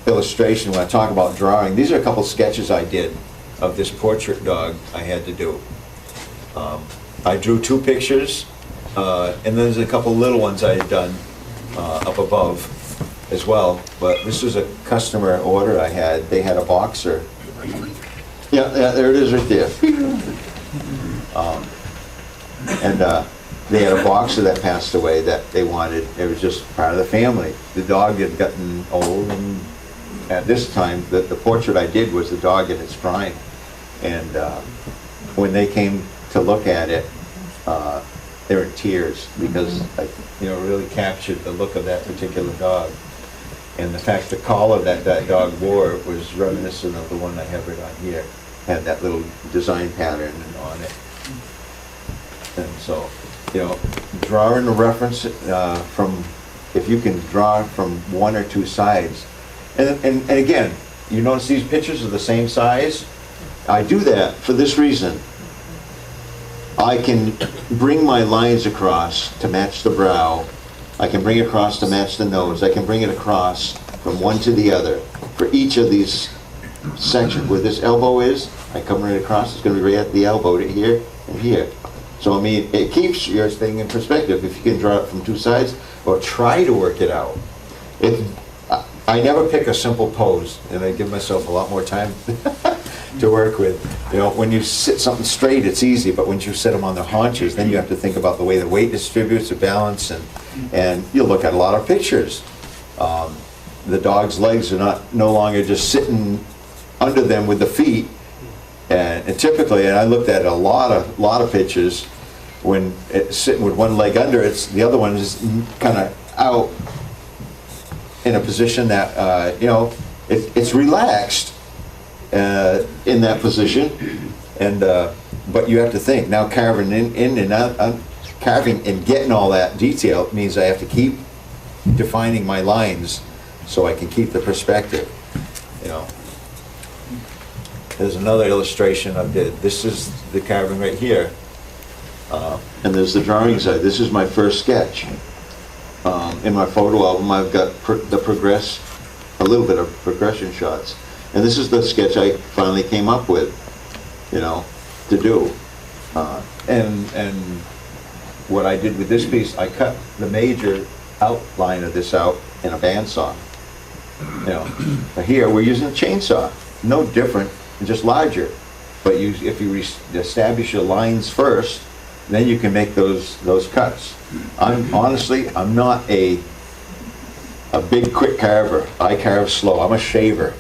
illustration when I talk about drawing, these are a couple sketches I did of this portrait dog I had to do. I drew 2 pictures, and then there's a couple little ones I had done up above as well. But this was a customer order I had. They had a boxer. Yeah, there it is right there. They had a boxer that passed away that they wanted. It was just part of the family. The dog had gotten old, and at this time, the portrait I did was the dog in its prime. And when they came to look at it, they were in tears because I, really captured the look of that particular dog. And the fact the collar that dog wore was reminiscent of the one I have right on here. Had that little design pattern on it. And so, drawing a reference from, if you can draw from 1 or 2 sides. And again, you notice these pictures are the same size. I do that for this reason. I can bring my lines across to match the brow. I can bring it across to match the nose. I can bring it across from one to the other. For each of these sections, where this elbow is, I come right across. It's going to be right at the elbow to here and here. So I mean, it keeps your thing in perspective if you can draw it from 2 sides, or try to work it out. I never pick a simple pose, and I give myself a lot more time to work with. When you sit something straight, it's easy, but when you sit them on the haunches, then you have to think about the way the weight distributes, the balance, and you look at a lot of pictures. The dog's legs are no longer just sitting under them with the feet, and typically, and I looked at a lot of pictures, when it's sitting with one leg under it, the other one is kind of out in a position that it's relaxed in that position, and but you have to think now, carving in and out, carving and getting all that detail means I have to keep defining my lines so I can keep the perspective. There's another illustration I did. This is the carving right here, and there's the drawing side. This is my first sketch. In my photo album, I've got a little bit of progression shots. And this is the sketch I finally came up with, you know, to do. And what I did with this piece, I cut the major outline of this out in a bandsaw. You know, but here we're using a chainsaw, no different, just larger. But if you establish your lines first, then you can make those cuts. Honestly, I'm not a big quick carver. I carve slow. I'm a shaver.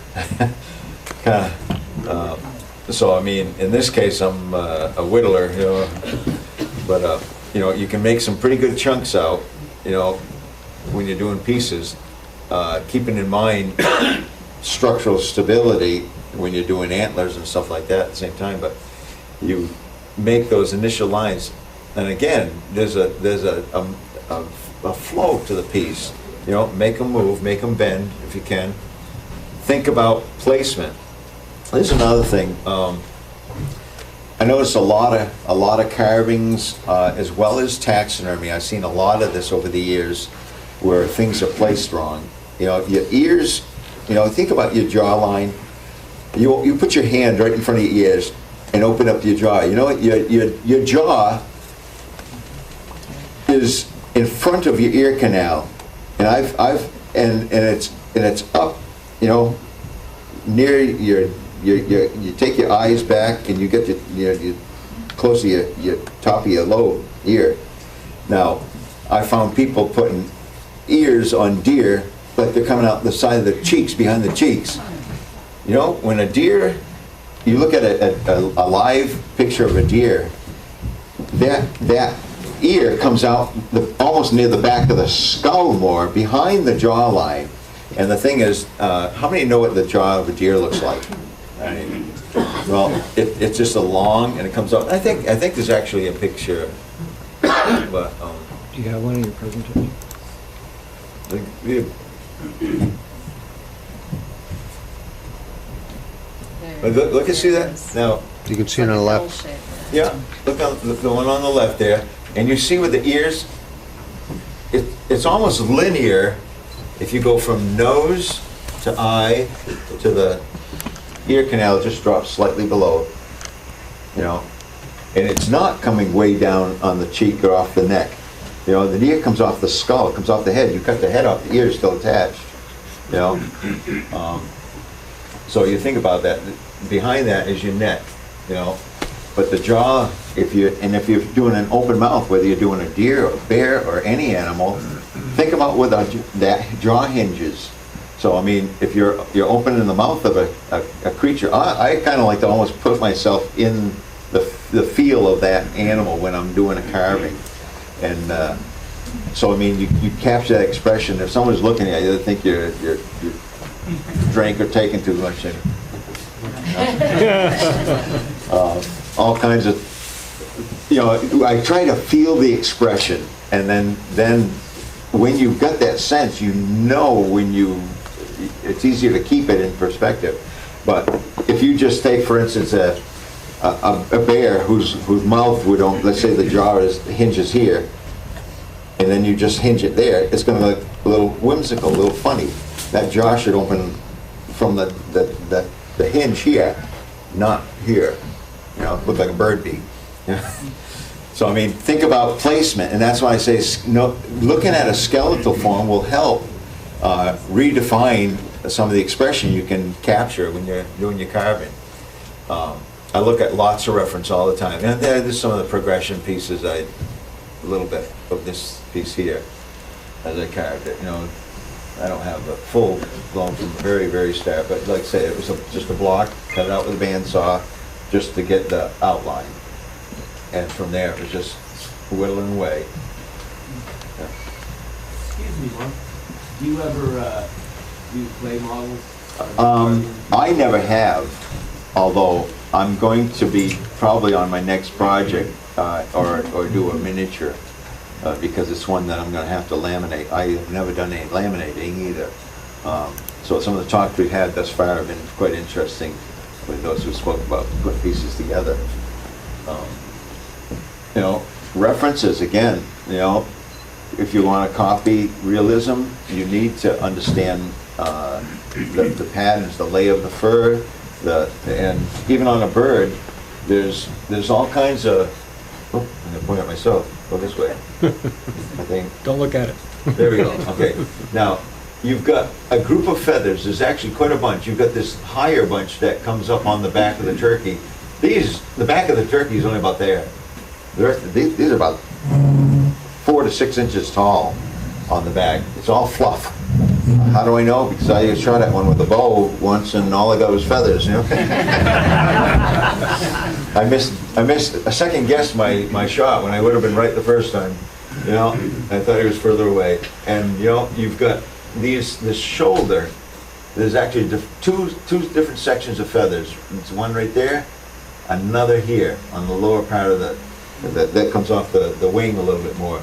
So I mean, in this case, I'm a whittler, you know. But you know, you can make some pretty good chunks out, you know, when you're doing pieces, keeping in mind structural stability when you're doing antlers and stuff like that at the same time. But you make those initial lines, and again, there's a flow to the piece. You know, make them move, make them bend if you can. Think about placement. There's another thing. I noticed a lot of carvings as well as taxidermy. I've seen a lot of this over the years where things are placed wrong. You know, your ears. You know, think about your jawline. You put your hand right in front of your ears and open up your jaw. You know what? Your jaw is in front of your ear canal, and it's up. You know, near your. You take your eyes back and you get your close to your top of your lobe ear. Now, I found people putting ears on deer like they're coming out the side of the cheeks, behind the cheeks. You know, when a deer, you look at a live picture of a deer, that ear comes out almost near the back of the skull more, behind the jawline. And the thing is, how many know what the jaw of a deer looks like? I mean, well, it's just a long, and it comes out. I think there's actually a picture, but Do you have one in your presentation? Look and see that now. You can see it on the left. Yeah, look on the one on the left there, and you see with the ears, it's almost linear. If you go from nose to eye to the ear canal, just drops slightly below, you know, and it's not coming way down on the cheek or off the neck. You know, the ear comes off the skull, it comes off the head. You cut the head off, the ear is still attached. You know, so you think about that. Behind that is your neck. You know, but the jaw, if you're doing an open mouth, whether you're doing a deer or a bear or any animal, think about where that jaw hinges. So I mean, if you're opening the mouth of a creature, I kind of like to almost put myself in the feel of that animal when I'm doing a carving, and so I mean, you capture that expression. If someone's looking at you, they think you're drank or taken too much, and all kinds of, you know. I try to feel the expression, and then when you've got that sense, you know when it's easier to keep it in perspective. But if you just take, for instance, a bear whose mouth would, let's say the jaw hinges here, and then you just hinge it there, it's going to look a little whimsical, a little funny. That jaw should open from the hinge here, not here. You know, look like a bird beak. Yeah. So I mean, think about placement, and that's why I say looking at a skeletal form will help redefine some of the expression you can capture when you're doing your carving. I look at lots of reference all the time, and there's some of the progression pieces. A little bit of this piece here as I carved it. You know, I don't have the full blown from the very, very start, but like I say, it was just a block, cut it out with a bandsaw, just to get the outline, and from there it was just whittling away. Yeah. Excuse me, Mark. Do you ever do clay models? I never have, although I'm going to be probably on my next project or do a miniature because it's one that I'm going to have to laminate. I've never done any laminating either. So some of the talks we've had thus far have been quite interesting with those who spoke about putting pieces together. You know, references again, you know, if you want to copy realism, you need to understand the patterns, the lay of the fur, and even on a bird, there's all kinds of. Oh, I'm gonna point at myself. Go this way. I think. Don't look at it. There we go. Okay. Now, you've got a group of feathers. There's actually quite a bunch. You've got this higher bunch that comes up on the back of the turkey. The back of the turkey is only about there. These are about 4 to 6 inches tall on the back. It's all fluff. How do I know? Because I shot at one with a bow once, and all I got was feathers. You know. I missed a second guess my shot when I would have been right the first time. You know, I thought he was further away. And you know, you've got this shoulder. There's actually two different sections of feathers. It's one right there, another here on the lower part of that comes off the wing a little bit more.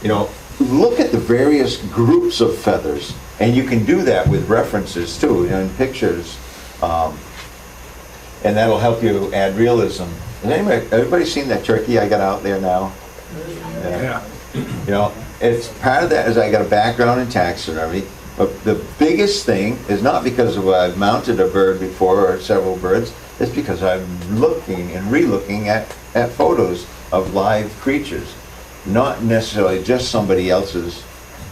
You know, look at the various groups of feathers, and you can do that with references too, you know, in pictures, and that'll help you add realism. Has everybody seen that turkey I got out there now? Yeah. You know, it's part of that is I got a background in taxidermy, but the biggest thing is not because I've mounted a bird before or several birds. It's because I'm looking and re-looking at photos of live creatures, not necessarily just somebody else's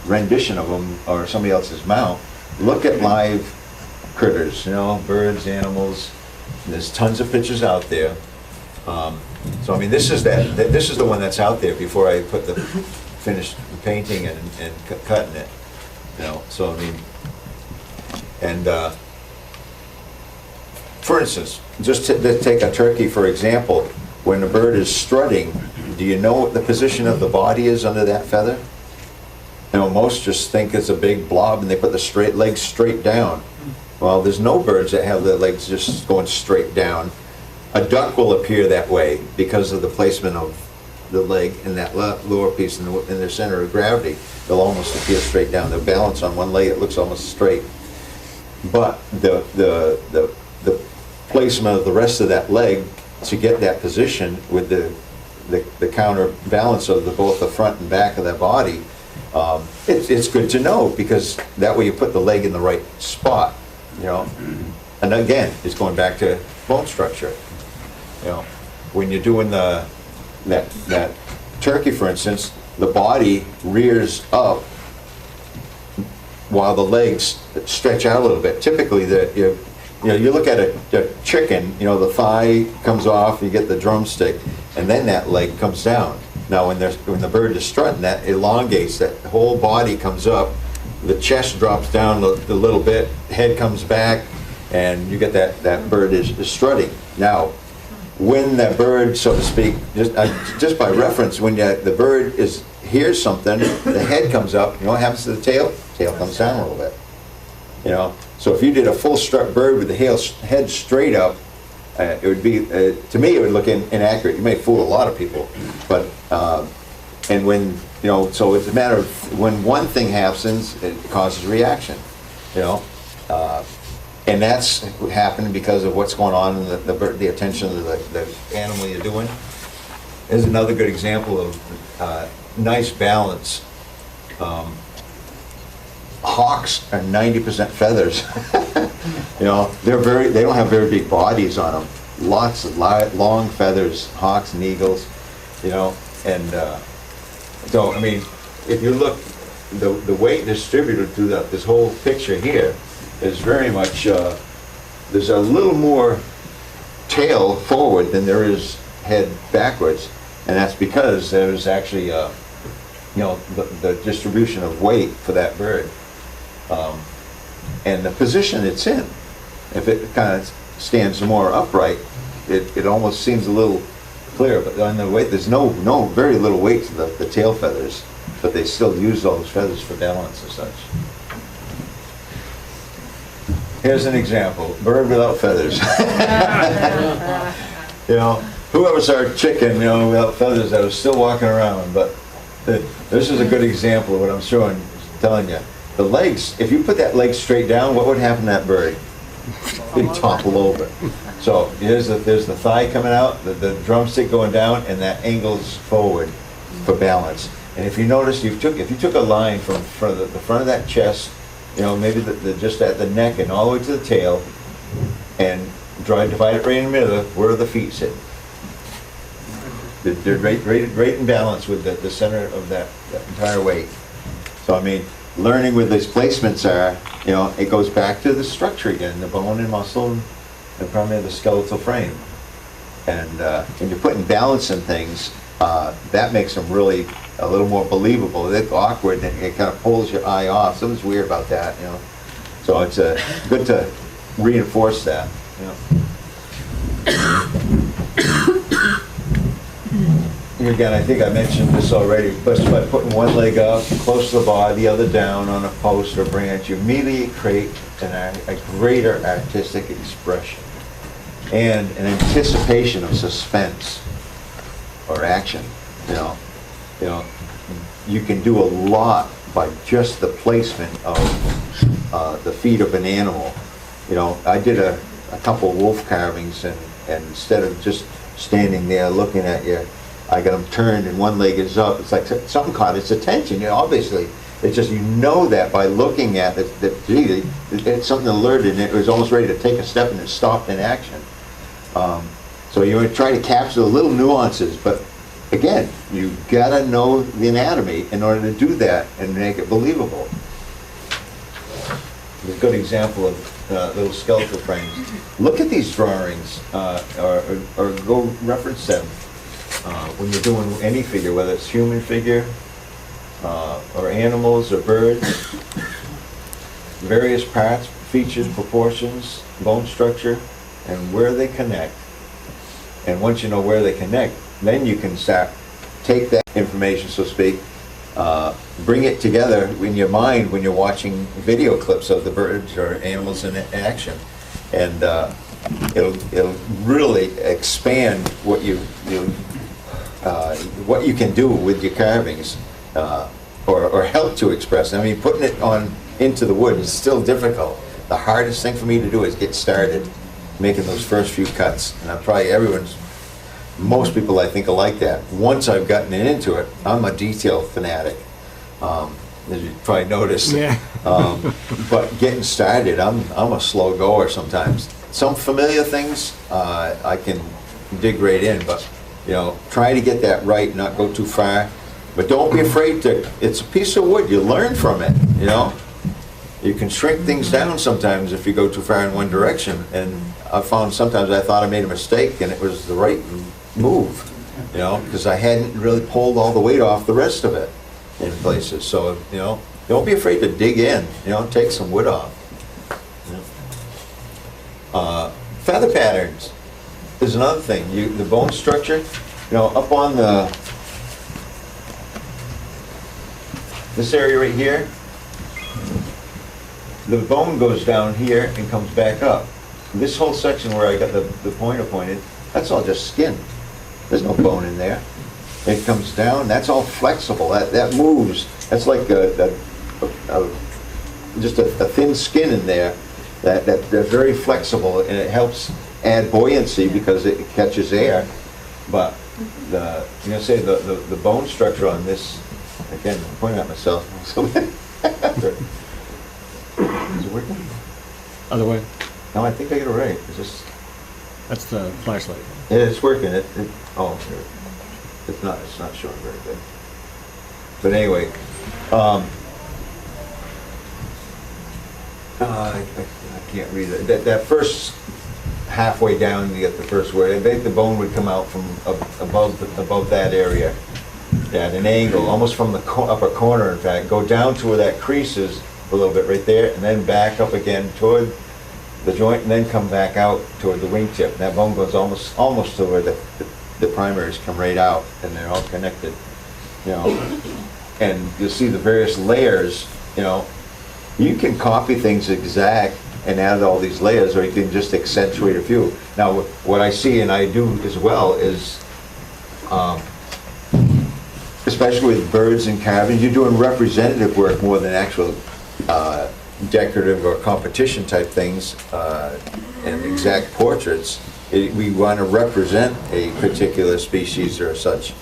rendition of them or somebody else's mount. Look at live critters, you know, birds, animals. There's tons of pictures out there. So I mean, this is the one that's out there before I put the finished painting and cutting it. You know, so I mean, and for instance, just to take a turkey for example, when a bird is strutting, do you know what the position of the body is under that feather? You know, most just think it's a big blob and they put the legs straight down. Well, there's no birds that have their legs just going straight down. A duck will appear that way because of the placement of the leg in that lower piece in their center of gravity. They'll almost appear straight down. They'll balance on one leg, it looks almost straight. But the placement of the rest of that leg to get that position with the counterbalance of both the front and back of that body, it's good to know, because that way you put the leg in the right spot, you know. And again, it's going back to bone structure. You know, when you're doing that turkey, for instance, the body rears up while the legs stretch out a little bit. Typically, you look at a chicken, you know, the thigh comes off, you get the drumstick, and then that leg comes down. Now, when the bird is strutting, that elongates, that whole body comes up, the chest drops down a little bit, head comes back, and you get that bird is strutting. Now, when that bird, so to speak, just by reference, when the bird hears something, the head comes up, you know what happens to the tail? Tail comes down a little bit. You know, so if you did a full strut bird with the head straight up, it would be, to me, it would look inaccurate. You may fool a lot of people, but and when, you know, so it's a matter of when one thing happens, it causes a reaction, you know, and that's happening because of what's going on in the attention of the animal you're doing. Here's another good example of nice balance. Hawks are 90% feathers. You know, they don't have very big bodies on them. Lots of long feathers, hawks and eagles, you know, and so, I mean, if you look, the weight distributed through this whole picture here is very much, there's a little more tail forward than there is head backwards, and that's because there's actually, you know, the distribution of weight for that bird. And the position it's in, if it kind of stands more upright, it almost seems a little clear, but on the weight, there's very little weight to the tail feathers, but they still use all those feathers for balance and such. Here's an example, bird without feathers. You know, whoever saw a chicken, you know, without feathers that was still walking around, but this is a good example of what I'm telling you. The legs, if you put that leg straight down, what would happen to that bird? It'd topple over. So there's the thigh coming out, the drumstick going down, and that angles forward for balance. And if you notice, if you took a line from the front of that chest you know, maybe just at the neck and all the way to the tail, and divide it right in the middle, where the feet sit. They're right in balance with the center of that entire weight. So I mean, learning where these placements are, you know, it goes back to the structure again, the bone and muscle, and probably the skeletal frame. And when you're putting balance in things, that makes them really a little more believable. They're awkward, and it kind of pulls your eye off. Something's weird about that, you know. So it's good to reinforce that, you know. Again, I think I mentioned this already, but by putting one leg up, close to the body, the other down on a post or branch, you immediately create a greater artistic expression and an anticipation of suspense or action. You know, you can do a lot by just the placement of the feet of an animal. You know, I did a couple wolf carvings, and instead of just standing there looking at you, I got them turned and one leg is up. It's like something caught its attention. You know, obviously, it's just, you know that by looking at it, that gee, it's something alerted, and it was almost ready to take a step, and it stopped in action. So you try to capture the little nuances, but again, you gotta know the anatomy in order to do that and make it believable. A good example of little skeletal frames. Look at these drawings, or go reference them when you're doing any figure, whether it's human figure, or animals or birds. Various parts, features, proportions, bone structure, and where they connect. And once you know where they connect, then you can start, take that information, so to speak, bring it together in your mind when you're watching video clips of the birds or animals in action, and it'll really expand what you can do with your carvings, or help to express. I mean, putting it into the wood is still difficult. The hardest thing for me to do is get started making those first few cuts, and I'm probably most people I think are like that. Once I've gotten into it, I'm a detail fanatic, as you probably noticed. Yeah. But getting started, I'm a slow goer sometimes. Some familiar things I can dig right in, but you know, try to get that right, not go too far. But don't be afraid to. It's a piece of wood. You learn from it. You know, you can shrink things down sometimes if you go too far in one direction. And I found sometimes I thought I made a mistake, and it was the right move. You know, because I hadn't really pulled all the weight off the rest of it in places. So you know, don't be afraid to dig in. You know, take some wood off. You know. Feather patterns is another thing. The bone structure. You know, up on this area right here, the bone goes down here and comes back up. This whole section where I got the pointer pointed, that's all just skin. There's no bone in there. It comes down, that's all flexible. That moves. That's like just a thin skin in there. They're very flexible, and it helps add buoyancy because it catches air. But the bone structure on this, again, I'm pointing at myself. Is it working? Other way. No, I think I got it right. It's just. That's the flashlight. Yeah, it's working. Oh, here. It's not showing very good. But anyway, I can't read it. That first halfway down, you get the first word. I think the bone would come out from above that area at an angle, almost from the upper corner, in fact, go down to where that crease is a little bit right there, and then back up again toward the joint, and then come back out toward the wingtip. That bone goes almost to where the primaries come right out, and they're all connected, you know. And you'll see the various layers, you know. You can copy things exact and add all these layers, or you can just accentuate a few. Now, what I see and I do as well is, especially with birds and carvings, you're doing representative work more than actual decorative or competition type things, and exact portraits. We want to represent a particular species or such.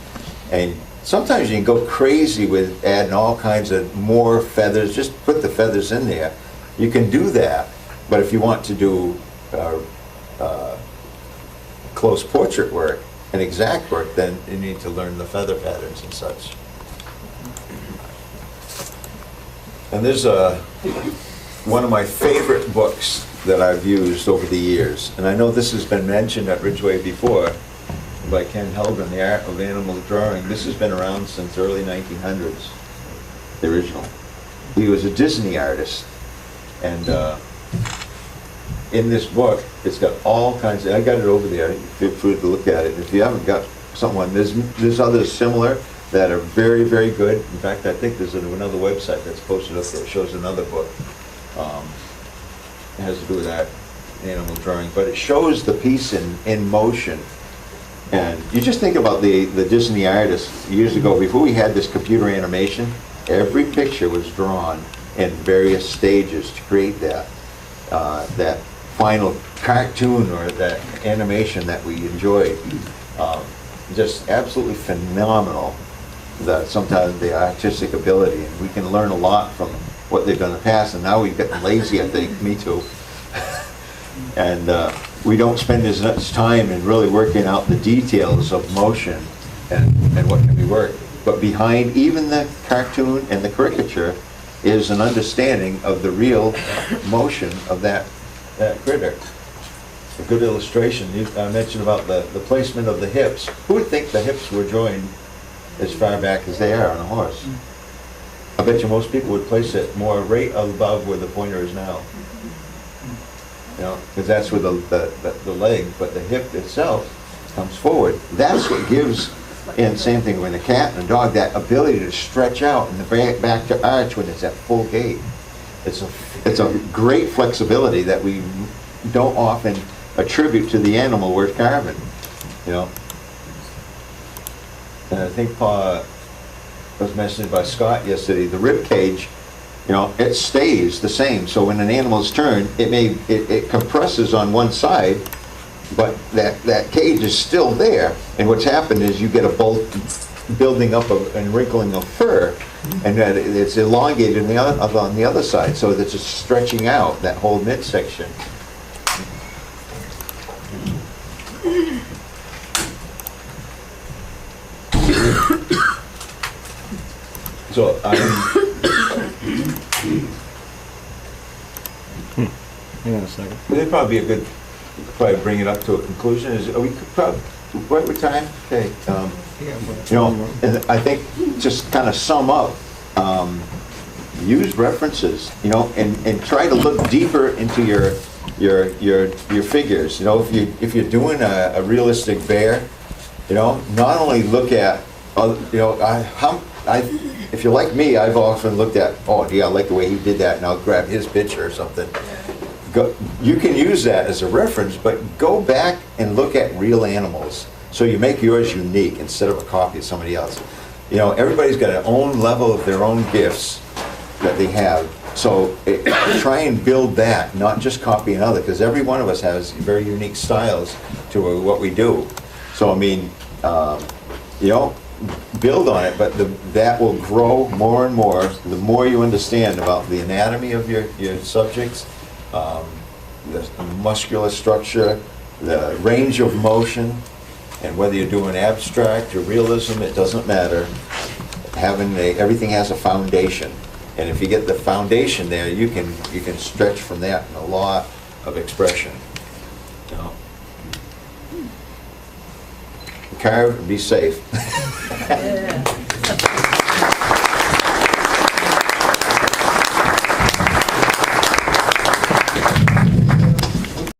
And sometimes you can go crazy with adding all kinds of more feathers. Just put the feathers in there. You can do that, but if you want to do close portrait work and exact work, then you need to learn the feather patterns and such. And there's one of my favorite books that I've used over the years, and I know this has been mentioned at Ridgeway before, by Ken Helgren, The Art of Animal Drawing. This has been around since early 1900s, the original. He was a Disney artist, and in this book, it's got all kinds of, I got it over there, feel free to look at it. If you haven't got someone, there's others similar that are very, very good. In fact, I think there's another website that's posted up there, shows another book. It has to do with that, animal drawing, but it shows the piece in motion. And you just think about the Disney artists years ago, before we had this computer animation, every picture was drawn in various stages to create that final cartoon or that animation that we enjoyed. Just absolutely phenomenal, that sometimes the artistic ability, and we can learn a lot from what they've done in the past, and now we've gotten lazy, I think, me too. And we don't spend as much time in really working out the details of motion and what can be worked. But behind even the cartoon and the caricature is an understanding of the real motion of that critter. A good illustration, I mentioned about the placement of the hips. Who would think the hips were joined as far back as they are on a horse? I bet you most people would place it more right above where the pointer is now. You know, because that's where the leg, but the hip itself comes forward. That's what gives, and same thing with a cat and a dog, that ability to stretch out and the back to arch when it's at full gait. It's a great flexibility that we don't often attribute to the animal we're carving. You know, and I think was mentioned by Scott yesterday, the rib cage, you know, it stays the same. So when an animal's turned, it compresses on one side, but that cage is still there. And what's happened is you get a building up and wrinkling of fur, and that it's elongated on the other side. So it's just stretching out that whole midsection. So Hang on a second. it'd probably be a good, probably bring it up to a conclusion. We could probably, right with time? Okay. You know, and I think just kind of sum up, use references, you know, and try to look deeper into your figures. You know, if you're doing a realistic bear, you know, not only look at, you know, if you're like me, I've often looked at, oh, yeah, I like the way he did that, and I'll grab his picture or something. You can use that as a reference, but go back and look at real animals, so you make yours unique instead of a copy of somebody else. You know, everybody's got their own level of their own gifts that they have, so try and build that, not just copy another, because every one of us has very unique styles to what we do. So, I mean, you know, build on it, but that will grow more and more the more you understand about the anatomy of your subjects, the muscular structure, the range of motion, and whether you're doing abstract or realism, it doesn't matter. Everything has a foundation, and if you get the foundation there, you can stretch from that in a lot of expression. You know? Carve and be safe. Yeah.